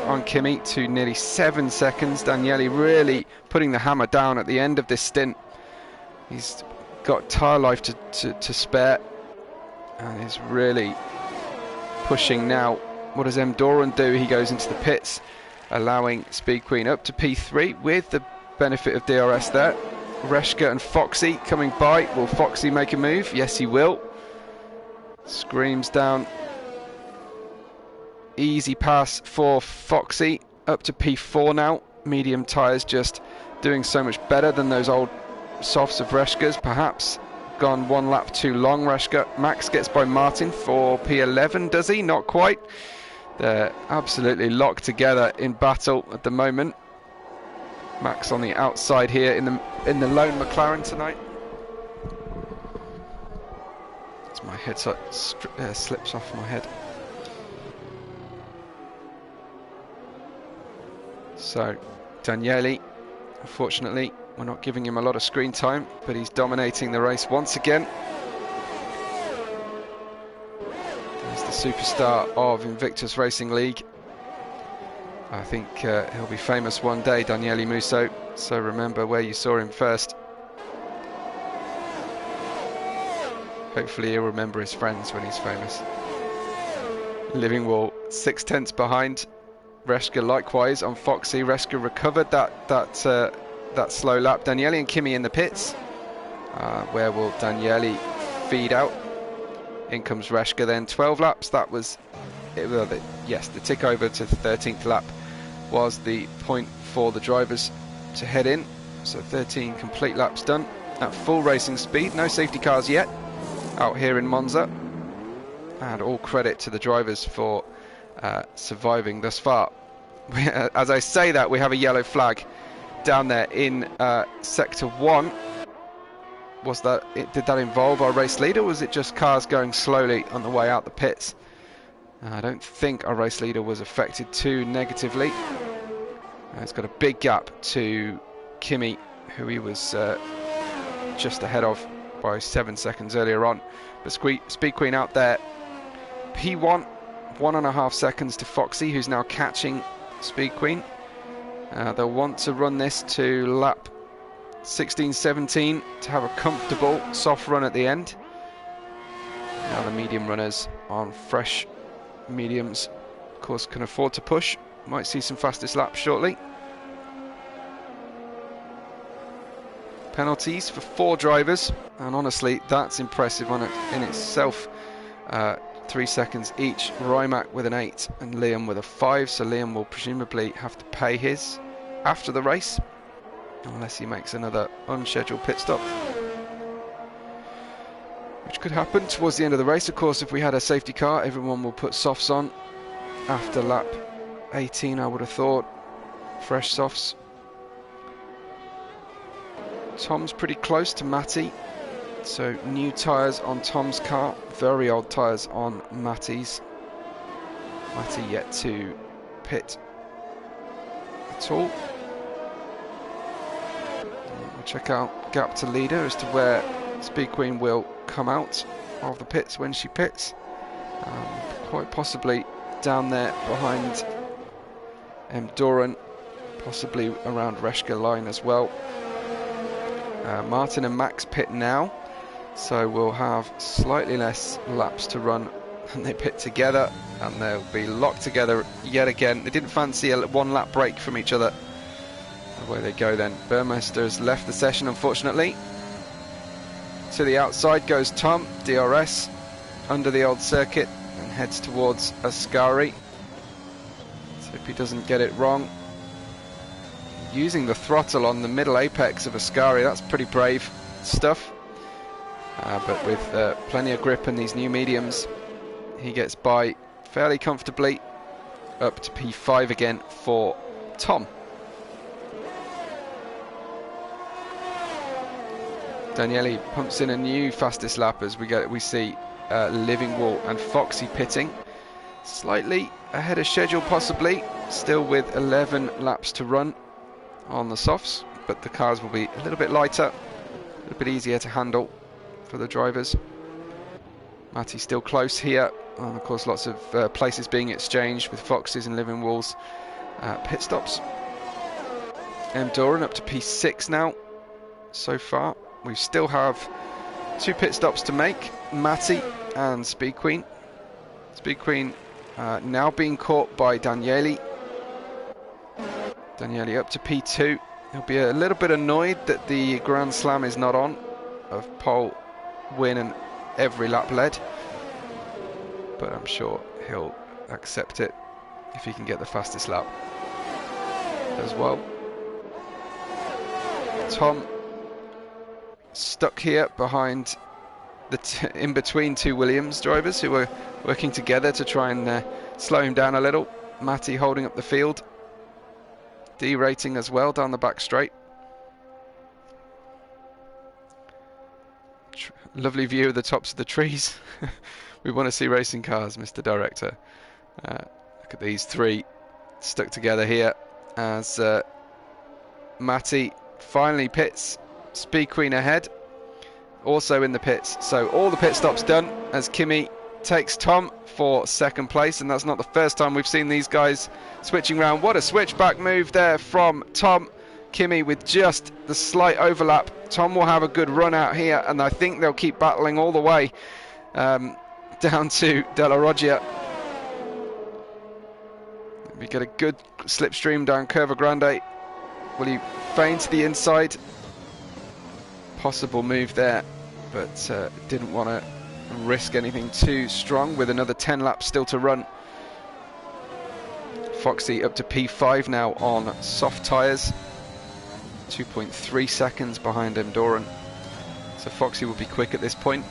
on Kimi to nearly 7 seconds. Daniele really putting the hammer down at the end of this stint. He's got tyre life to spare and is really pushing now. What does Doran do? He goes into the pits, allowing Speed Queen up to P3 with the benefit of DRS there. Reshka and Foxy coming by. Will Foxy make a move? Yes, he will. Screams down. Easy pass for Foxy. Up to P4 now. Medium tyres just doing so much better than those old softs of Reshka's. Perhaps gone one lap too long, Reshka. Max gets by Martin for P11, does he? Not quite. They're absolutely locked together in battle at the moment. Max on the outside here in the lone McLaren tonight. As my headset slips off my head. So Daniele, unfortunately, we're not giving him a lot of screen time, but he's dominating the race once again. He's the superstar of Invictus Racing League. I think he'll be famous one day, Daniele Musso, so remember where you saw him first. Hopefully he'll remember his friends when he's famous. Livingwall 6/10 behind. Reshka likewise on Foxy. Reshka recovered that slow lap. Daniele and Kimi in the pits. Where will Daniele feed out? In comes Reshka then. 12 laps, that was it. Well, yes, the tick over to the 13th lap was the point for the drivers to head in. So 13 complete laps done at full racing speed. No safety cars yet out here in Monza. And all credit to the drivers for surviving thus far. As I say that, we have a yellow flag down there in sector 1. Did that involve our race leader, or was it just cars going slowly on the way out the pits? I don't think our race leader was affected too negatively. It's got a big gap to Kimi, who he was just ahead of by 7 seconds earlier on. But Speed Queen out there. P1, 1.5 seconds to Foxy, who's now catching Speed Queen. They'll want to run this to lap 16-17 to have a comfortable soft run at the end. Now the medium runners on fresh mediums, of course, can afford to push. Might see some fastest laps shortly. Penalties for 4 drivers, and honestly that's impressive in itself. 3 seconds each. Rimac with an 8 and Liam with a 5, so Liam will presumably have to pay his after the race, unless he makes another unscheduled pit stop, which could happen towards the end of the race. Of course, if we had a safety car, everyone will put softs on after lap 18, I would have thought. Fresh softs. Tom's pretty close to Matty. So new tyres on Tom's car, very old tyres on Matty's. Matty yet to pit at all. We'll check out gap to leader as to where Speed Queen will come out of the pits when she pits. Quite possibly down there behind Doran, possibly around Reshka line as well. Martin and Max pit now. So we'll have slightly less laps to run and they pit together, and they'll be locked together yet again. They didn't fancy a 1 lap break from each other. Away they go then. Burmester's left the session, unfortunately. To the outside goes Tom, DRS, under the old circuit, and heads towards Ascari. hope he doesn't get it wrong. Using the throttle on the middle apex of Ascari, that's pretty brave stuff. But with plenty of grip in these new mediums, he gets by fairly comfortably. Up to P5 again for Tom. Daniele pumps in a new fastest lap as we see Livingwall and Foxy pitting. Slightly ahead of schedule possibly, still with 11 laps to run on the softs, but the cars will be a little bit lighter, a little bit easier to handle for the drivers. Matty still close here, and of course lots of places being exchanged with Fox's and Livingwall's pit stops. Doran up to P6 now so far. We still have 2 pit stops to make, Matty and Speed Queen. Speed Queen now being caught by Daniele. Daniele up to P2. He'll be a little bit annoyed that the Grand Slam is not on, of pole, win and every lap led, but I'm sure he'll accept it if he can get the fastest lap as well. Tom stuck here behind in between 2 Williams drivers who were working together to try and slow him down a little. Matty holding up the field, derating as well down the back straight. Lovely view of the tops of the trees. We want to see racing cars, Mr. Director. Look at these 3 stuck together here as Matty finally pits. Speed Queen ahead, also in the pits. So all the pit stops done as Kimi takes Tom for 2nd place, and that's not the first time we've seen these guys switching around. What a switchback move there from Tom. Kimi with just the slight overlap. Tom will have a good run out here, and I think they'll keep battling all the way down to Della Roggia. We get a good slipstream down Curva Grande. Will he feign to the inside? Possible move there, but didn't want to risk anything too strong with another 10 laps still to run. Foxy up to P5 now on soft tyres, 2.3 seconds behind Doran. So Foxy will be quick at this point.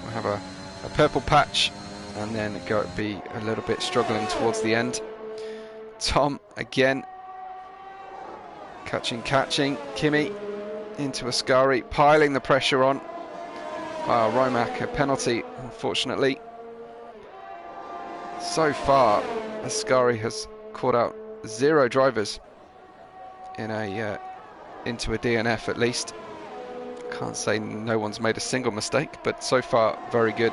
We'll have a purple patch and then be a little bit struggling towards the end. Tom again catching Kimi into Ascari, piling the pressure on. Rimac, a penalty, unfortunately. So far, Ascari has caught out 0 drivers in into a DNF at least. Can't say no one's made a single mistake, but so far, very good.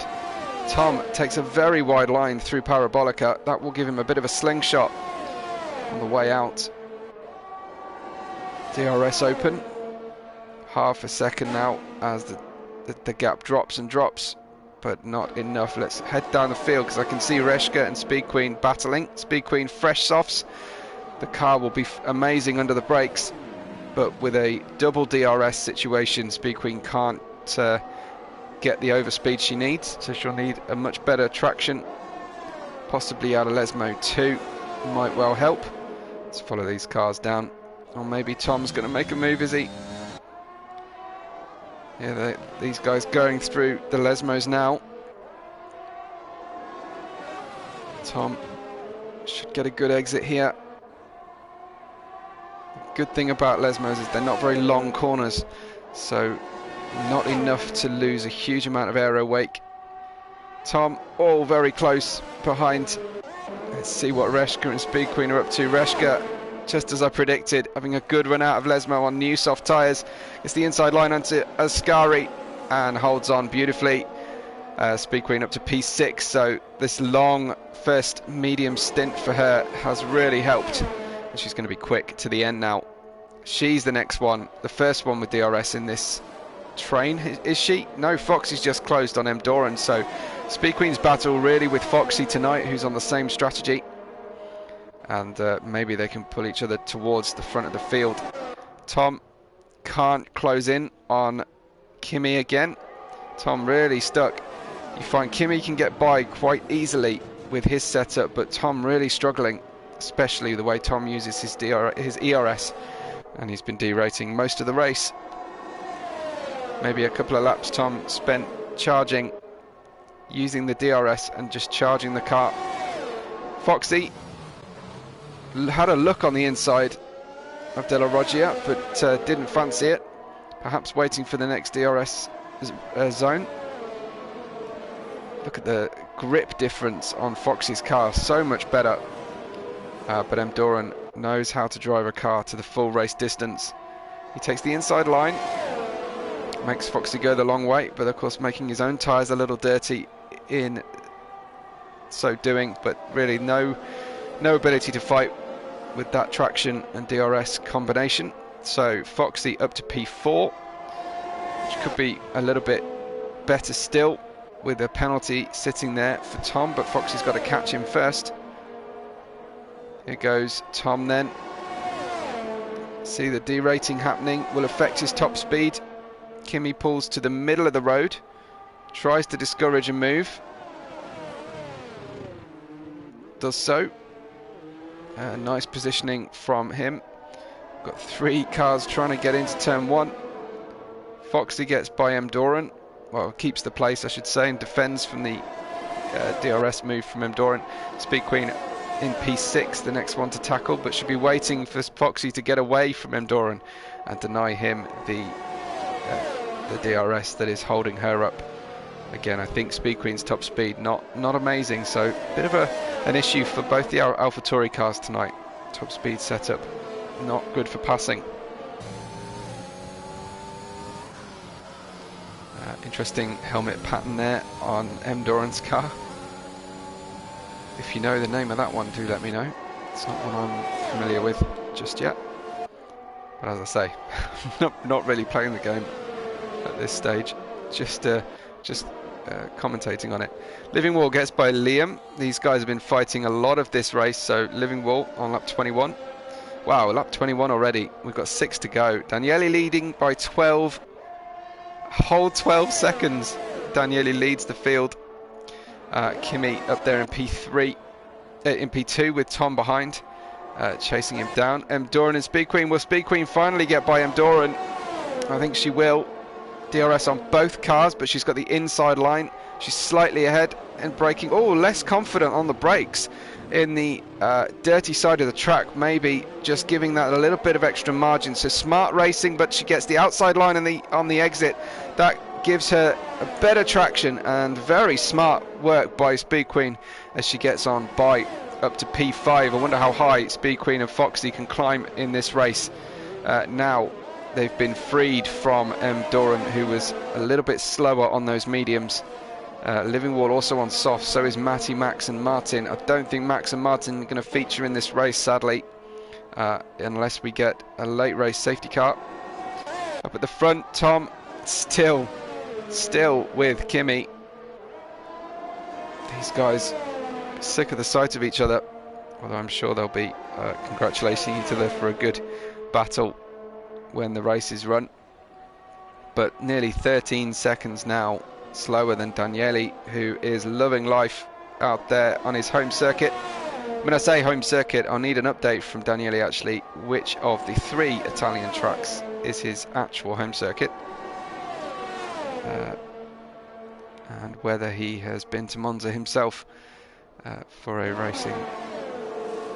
Tom takes a very wide line through Parabolica. That will give him a bit of a slingshot on the way out. DRS open. Half a second now as the gap drops and drops, but not enough. Let's head down the field because I can see Reshka and Speed Queen battling. Speed Queen fresh softs. The car will be amazing under the brakes, but with a double DRS situation, Speed Queen can't get the overspeed she needs, so she'll need a much better traction, possibly out of Lesmo 2 might well help. Let's follow these cars down. Or maybe Tom's going to make a move, is he? Yeah, these guys going through the Lesmos now. Tom should get a good exit here. Good thing about Lesmos is they're not very long corners, so not enough to lose a huge amount of aero wake. Tom all very close behind. Let's see what Reshka and Speed Queen are up to. Reshka, just as I predicted, having a good run out of Lesmo on new soft tyres. It's the inside line onto Ascari and holds on beautifully. Speed Queen up to P6, so this long first medium stint for her has really helped. And she's going to be quick to the end now. She's the next one, the first one with DRS in this train, is she? No, Foxy's just closed on Doran, so Speed Queen's battle really with Foxy tonight, who's on the same strategy. And maybe they can pull each other towards the front of the field. Tom can't close in on Kimi again. Tom really stuck. You find Kimi can get by quite easily with his setup, but Tom really struggling. especially the way Tom uses his ERS, and he's been derating most of the race. Maybe a couple of laps Tom spent charging, using the DRS and just charging the car. Foxy had a look on the inside of De La Roggia, but didn't fancy it. Perhaps waiting for the next DRS zone. Look at the grip difference on Foxy's car, so much better. But M. Doran knows how to drive a car to the full race distance. He takes the inside line, makes Foxy go the long way, but of course making his own tyres a little dirty in so doing, but really no ability to fight with that traction and DRS combination. So Foxy up to P4, which could be a little bit better still with a penalty sitting there for Tom, but Foxy's got to catch him first. Here goes Tom then. See, the derating happening will affect his top speed. Kimi pulls to the middle of the road, tries to discourage a move, does so. Nice positioning from him. Got 3 cars trying to get into turn 1. Foxy gets by M. Doran, well, keeps the place I should say, and defends from the DRS move from M. Doran. Speed Queen in P6, the next one to tackle, but should be waiting for Foxy to get away from M. Doran and deny him the DRS that is holding her up. Again, I think Speed Queen's top speed not amazing, so a bit of an issue for both the AlphaTauri cars tonight. Top speed setup not good for passing. Interesting helmet pattern there on M. Doran's car. If you know the name of that one, do let me know. It's not one I'm familiar with just yet. But as I say, not really playing the game at this stage. Just commentating on it. Livingwall gets by Liam. These guys have been fighting a lot of this race. So Livingwall on lap 21. Wow, lap 21 already. We've got 6 to go. Daniele leading by 12. Whole 12 seconds. Daniele leads the field. Kimi up there in P3, in P2 with Tom behind, chasing him down. M. Doran and Speed Queen. Will Speed Queen finally get by M. Doran? I think she will. DRS on both cars, but she's got the inside line. She's slightly ahead and braking. Oh, less confident on the brakes in the dirty side of the track. Maybe just giving that a little bit of extra margin. So smart racing, but she gets the outside line on the exit. That gives her a better traction, and very smart work by Speed Queen as she gets on by up to P5. I wonder how high Speed Queen and Foxy can climb in this race. Now they've been freed from M. Doran, who was a little bit slower on those mediums. Livingwall also on soft, so is Matty, Max and Martin. I don't think Max and Martin are going to feature in this race, sadly, unless we get a late race safety car. Up at the front, Tom still with Kimi. These guys sick of the sight of each other, although I'm sure they'll be congratulating each other for a good battle when the race is run. But nearly 13 seconds now slower than Daniele, who is loving life out there on his home circuit. When I say home circuit, I'll need an update from Daniele actually, which of the 3 Italian tracks is his actual home circuit, and whether he has been to Monza himself for a racing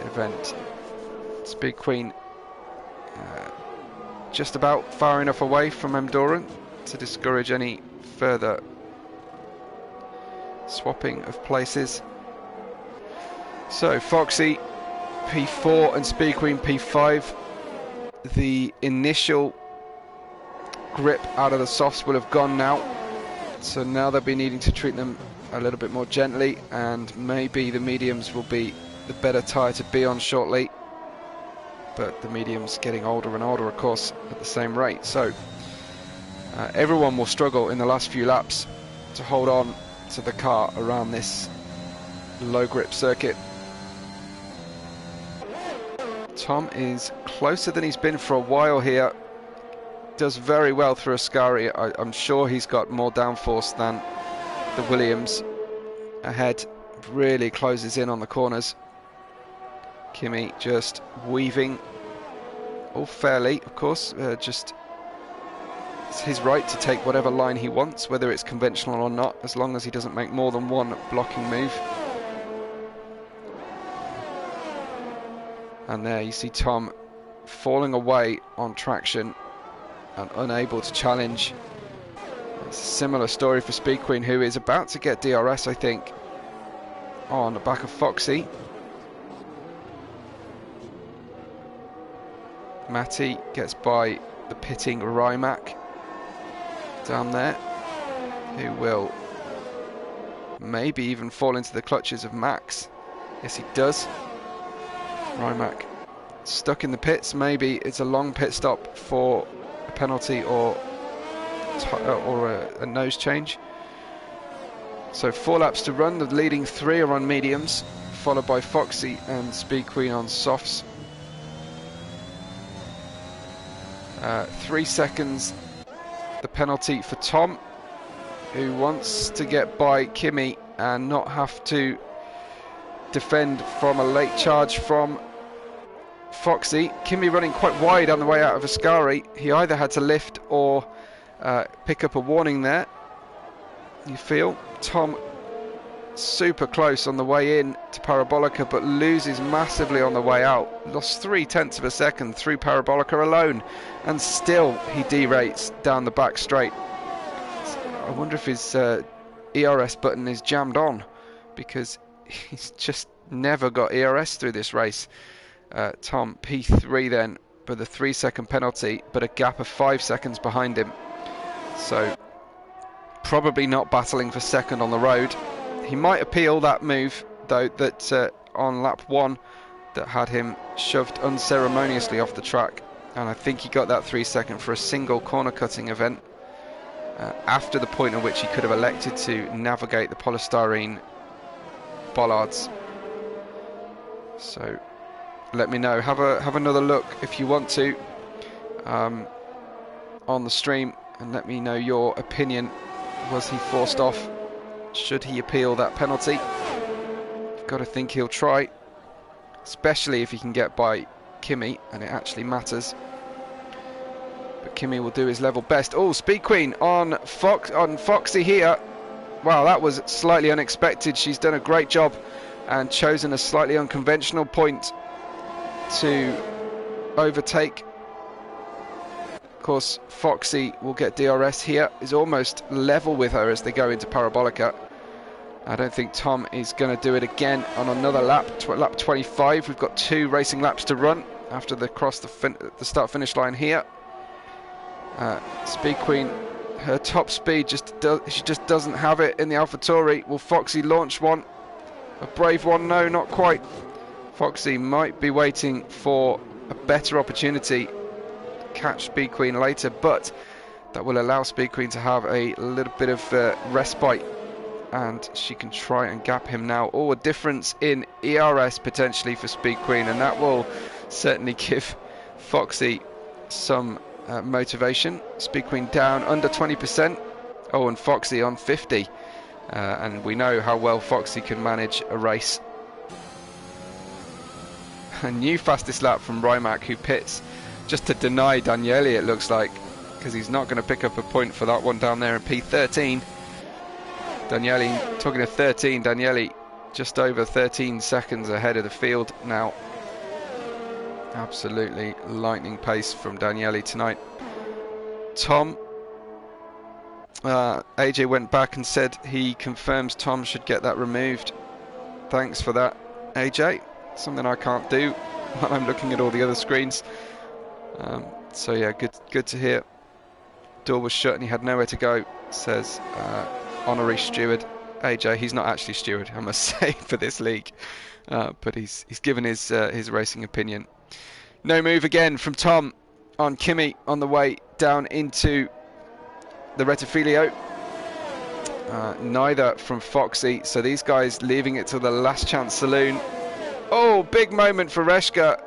event. Speed Queen just about far enough away from M. Doran to discourage any further swapping of places. So Foxy P4 and Speed Queen P5. The initial grip out of the softs will have gone now, so now they'll be needing to treat them a little bit more gently, and maybe the mediums will be the better tyre to be on shortly. But the medium's getting older and older, of course, at the same rate. So everyone will struggle in the last few laps to hold on to the car around this low grip circuit. Tom is closer than he's been for a while here. Does very well through Ascari. I'm sure he's got more downforce than the Williams ahead. Really closes in on the corners. Kimi just weaving, all fairly, of course, just it's his right to take whatever line he wants, whether it's conventional or not, as long as he doesn't make more than one blocking move. And there you see Tom falling away on traction and unable to challenge. It's a similar story for Speed Queen, who is about to get DRS, I think, on the back of Foxy. Matty gets by the pitting Rymac down there, who will maybe even fall into the clutches of Max. Yes, he does. Rymac stuck in the pits. Maybe it's a long pit stop for a penalty or a nose change. So 4 laps to run. The leading 3 are on mediums, followed by Foxy and Speed Queen on softs. 3 seconds the penalty for Tom, who wants to get by Kimi and not have to defend from a late charge from Foxy. Kimi running quite wide on the way out of Ascari. He either had to lift or pick up a warning there, you feel. Tom super close on the way in to Parabolica, but loses massively on the way out. Lost 0.3 of a second through Parabolica alone, and still he derates down the back straight. I wonder if his ERS button is jammed on, because he's just never got ERS through this race. Tom P3 then, with a 3-second penalty, but a gap of 5 seconds behind him. So probably not battling for second on the road. He might appeal that move, though, that on lap 1 that had him shoved unceremoniously off the track. And I think he got that 3-second for a single corner cutting event, after the point at which he could have elected to navigate the polystyrene bollards. So let me know. Have another look if you want to on the stream, and let me know your opinion. Was he forced off? Should he appeal that penalty? You've got to think he'll try, especially if he can get by Kimi and it actually matters. But Kimi will do his level best. Oh, Speed Queen on Foxy here. Wow, that was slightly unexpected. She's done a great job and chosen a slightly unconventional point to overtake. Of course, Foxy will get DRS here. Is almost level with her as they go into Parabolica. I don't think Tom is going to do it again on another lap. Lap 25. We've got 2 racing laps to run after they cross the start-finish line here. Speed Queen, her top speed she just doesn't have it in the AlphaTauri. Will Foxy launch one? A brave one? No, not quite. Foxy might be waiting for a better opportunity to catch Speed Queen later, but that will allow Speed Queen to have a little bit of respite, and she can try and gap him now. Oh, a difference in ERS potentially for Speed Queen, and that will certainly give Foxy some motivation. Speed Queen down under 20%. Oh, and Foxy on 50. And we know how well Foxy can manage a race. A new fastest lap from Rymac, who pits just to deny Daniele, it looks like, because he's not going to pick up a point for that one down there in P13. Daniele, talking to 13, Daniele just over 13 seconds ahead of the field now. Absolutely lightning pace from Daniele tonight. Tom, AJ went back and said he confirms Tom should get that removed. Thanks for that, AJ. Something I can't do when I'm looking at all the other screens. So yeah, good to hear. Door was shut and he had nowhere to go, says honorary steward AJ. He's not actually steward, I must say, for this league, but he's given his racing opinion. No move again from Tom on Kimi on the way down into the Rettifilio. Neither from Foxy, so these guys leaving it to the last chance saloon. Oh, big moment for Reshka.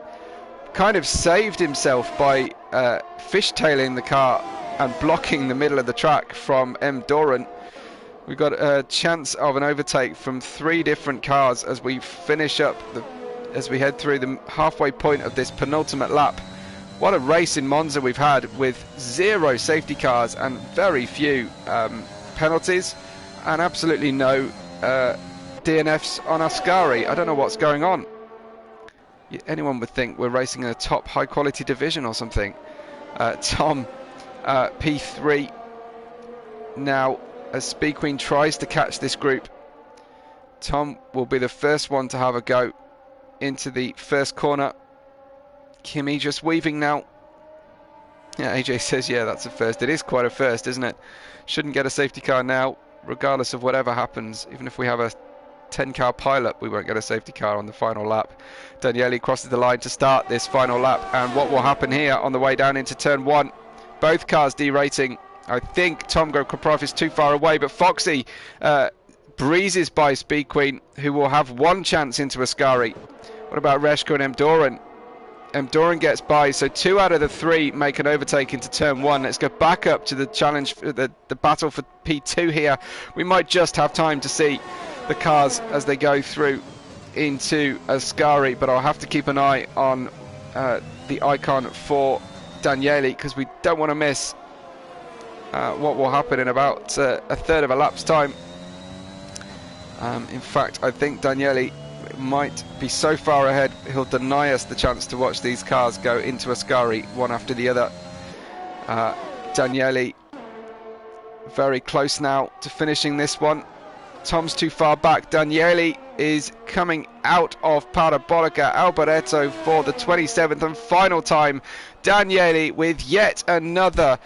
Kind of saved himself by fishtailing the car and blocking the middle of the track from M. Doran. We've got a chance of an overtake from 3 different cars as we finish up the as we head through the halfway point of this penultimate lap. What a race in Monza we've had, with 0 safety cars and very few penalties, and absolutely no DNFs on Ascari. I don't know what's going on. Anyone would think we're racing in a top high quality division or something. Tom, P3 now, as Speed Queen tries to catch this group. Tom will be the first one to have a go into the first corner. Kimi just weaving now. Yeah, AJ says, yeah, that's a first. It is quite a first, isn't it? Shouldn't get a safety car now, regardless of whatever happens. Even if we have a 10-car pileup, we won't get a safety car on the final lap. Daniele crosses the line to start this final lap. And what will happen here on the way down into turn 1? Both cars derating. I think Tomgo Koprov is too far away, but Foxy breezes by Speed Queen, who will have one chance into Ascari. What about Reshko and Mdoran? Mdoran gets by, so 2 out of the 3 make an overtake into turn 1. Let's go back up to the challenge, the battle for P2 here. We might just have time to see the cars as they go through into Ascari, but I'll have to keep an eye on the icon for Daniele, because we don't want to miss what will happen in about a third of a lap's time. In fact, I think Daniele might be so far ahead he'll deny us the chance to watch these cars go into Ascari one after the other. Daniele very close now to finishing this one. Tom's too far back. Daniele is coming out of Parabolica Alboreto for the 27th and final time. Daniele with yet another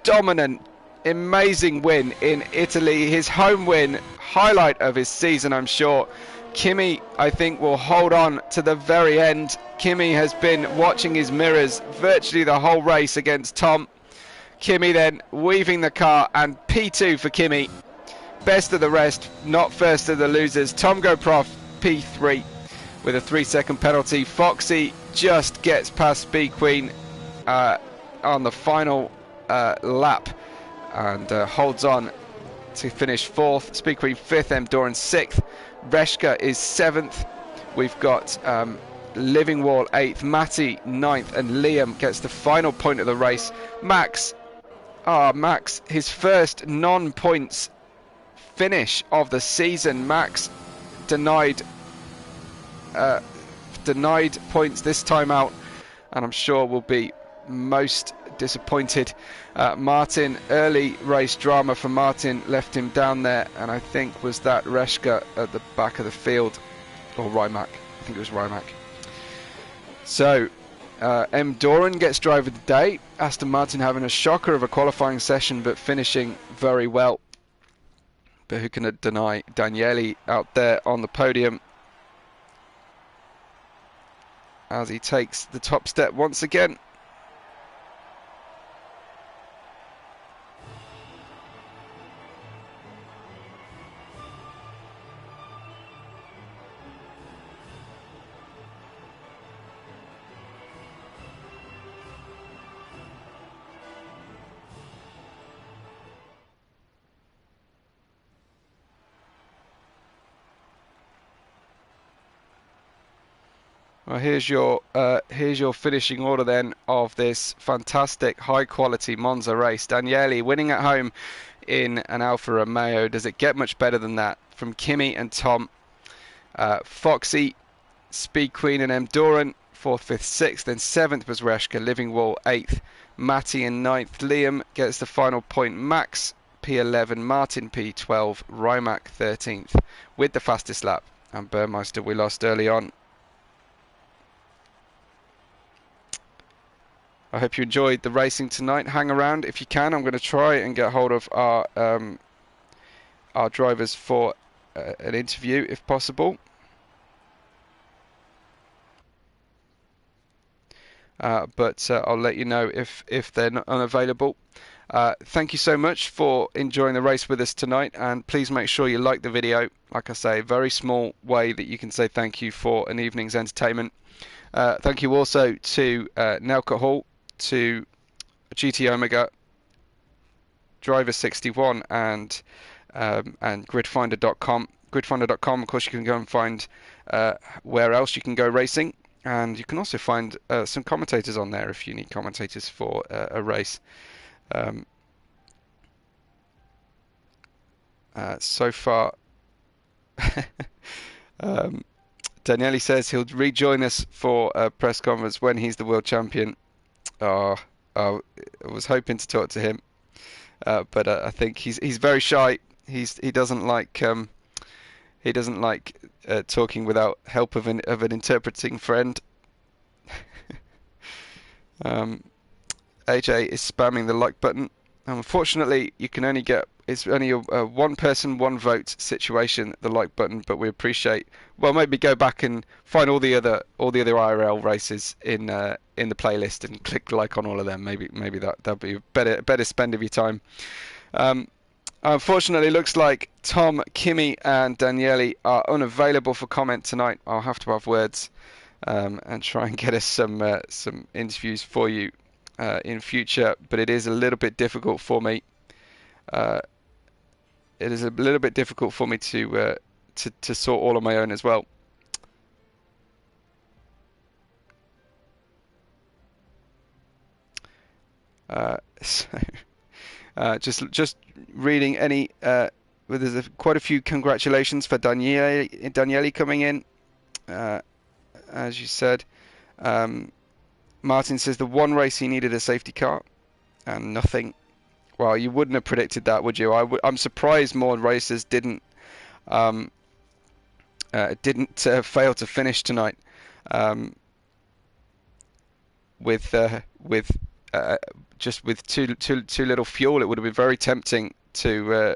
dominant, amazing win in Italy. His home win, highlight of his season, I'm sure. Kimi, I think, will hold on to the very end. Kimi has been watching his mirrors virtually the whole race against Tom. Kimi then weaving the car, and P2 for Kimi. Best of the rest, not first of the losers. Tom Goprof, P3 with a 3-second penalty. Foxy just gets past Speed Queen on the final lap and holds on to finish 4th. Speed Queen 5th, Mdoran 6th. Reshka is 7th. We've got Livingwall 8th, Matty 9th, and Liam gets the final point of the race. Max, his first non-points finish of the season. Max denied points this time out, and I'm sure will be most disappointed. Martin, early race drama for Martin left him down there, and I think was that Reshka at the back of the field, or Rimac. I think it was Rimac. So Mdoran gets driver of the day. Aston Martin having a shocker of a qualifying session, but finishing very well. But who can deny Daniele out there on the podium as he takes the top step once again. Well, here's your finishing order then of this fantastic high-quality Monza race. Daniele winning at home in an Alfa Romeo. Does it get much better than that? From Kimi and Tom, Foxy, Speed Queen and Mdoran, 4th, 5th, 6th, then 7th was Reshka, Livingwall 8th, Matty in 9th, Liam gets the final point, Max P11, Martin P12, Rimac 13th with the fastest lap, and Burmeister we lost early on. I hope you enjoyed the racing tonight. Hang around if you can. I'm going to try and get hold of our drivers for an interview if possible. But I'll let you know if they're not unavailable. Thank you so much for enjoying the race with us tonight, and please make sure you like the video. Like I say, a very small way that you can say thank you for an evening's entertainment. Thank you also to Nelka Hall, to GT Omega, Driver 61 and gridfinder.com. gridfinder.com. Of course, you can go and find where else you can go racing, and you can also find some commentators on there if you need commentators for a race. So far, Daniele says he'll rejoin us for a press conference when he's the world champion. I was hoping to talk to him, but I think he's very shy. He doesn't like talking without help of an interpreting friend. AJ is spamming the like button. Unfortunately, you can only get, it's only a one person, one vote situation, the like button, but we appreciate, well, maybe go back and find all the other IRL races in the playlist and click like on all of them. Maybe that'll be a better spend of your time. Unfortunately, it looks like Tom, Kimmy, and Daniele are unavailable for comment tonight. I'll have to have words and try and get us some interviews for you in future, but it is a little bit difficult for me. It is a little bit difficult for me to sort all on my own as well. Just reading any. There's quite a few congratulations for Daniele coming in, as you said. Martin says the one race he needed a safety car, and nothing. Well, you wouldn't have predicted that, would you? I'm surprised more racers didn't fail to finish tonight. With just with too little fuel, it would have been very tempting to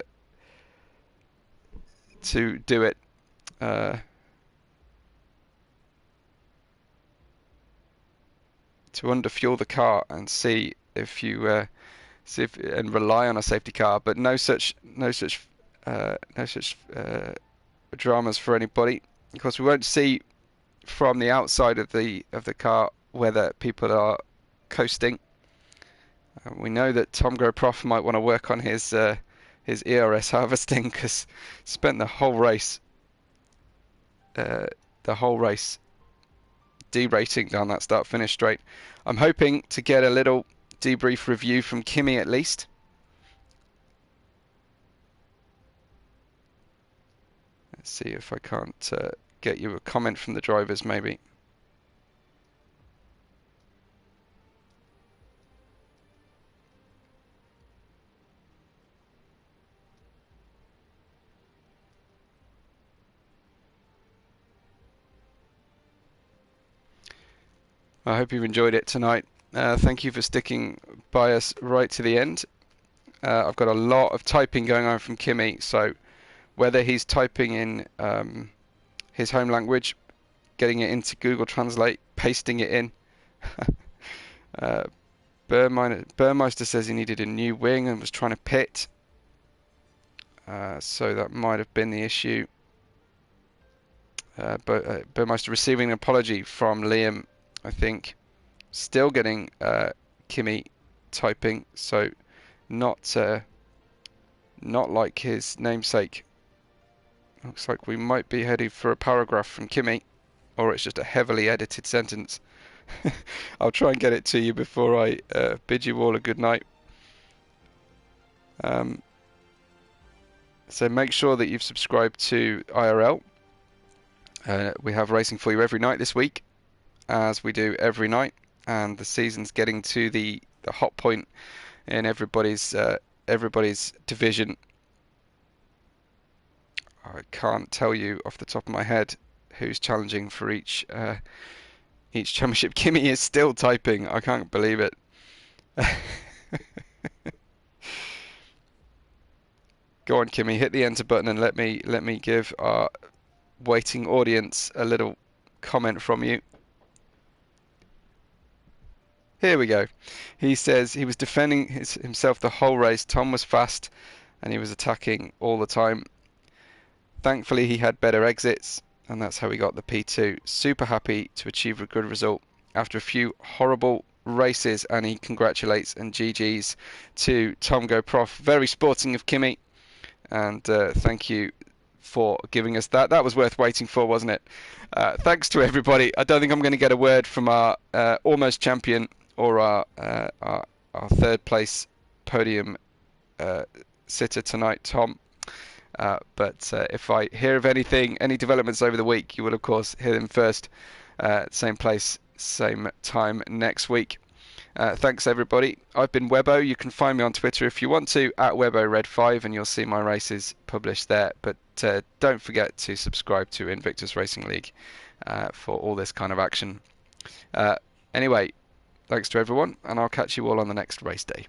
do it. To underfuel the car and see if you and rely on a safety car, but no such dramas for anybody. Of course, we won't see from the outside of the car whether people are coasting. We know that Tom Prof might want to work on his ERS harvesting, because spent the whole race derating down that start-finish straight. I'm hoping to get a little debrief review from Kimmy at least. Let's see if I can't get you a comment from the drivers maybe. I hope you've enjoyed it tonight. Thank you for sticking by us right to the end. I've got a lot of typing going on from Kimmy, so whether he's typing in his home language, getting it into Google Translate, pasting it in. Burmeister says he needed a new wing and was trying to pit. So that might have been the issue. But Burmeister receiving an apology from Liam, I think. Still getting Kimmy typing, so not like his namesake. Looks like we might be heading for a paragraph from Kimmy, or it's just a heavily edited sentence. I'll try and get it to you before I bid you all a good night. So make sure that you've subscribed to IRL. We have racing for you every night this week, as we do every night, and the season's getting to the hot point in everybody's division. I can't tell you off the top of my head who's challenging for each championship. Kimmy is still typing. I can't believe it. Go on, Kimmy, hit the enter button and let me give our waiting audience a little comment from you. Here we go. He says he was defending himself the whole race. Tom was fast and he was attacking all the time. Thankfully, he had better exits, and that's how he got the P2. Super happy to achieve a good result after a few horrible races, and he congratulates and GG's to Tom Prof. Very sporting of Kimmy, and thank you for giving us that. That was worth waiting for, wasn't it? Thanks to everybody. I don't think I'm going to get a word from our almost champion or our third place podium sitter tonight, Tom. But if I hear of anything, any developments over the week, you will of course hear them first. Same place, same time next week. Thanks everybody. I've been Webbo. You can find me on Twitter if you want to, at WebboRed5, and you'll see my races published there. But don't forget to subscribe to Invictus Racing League for all this kind of action. Anyway, thanks to everyone, and I'll catch you all on the next race day.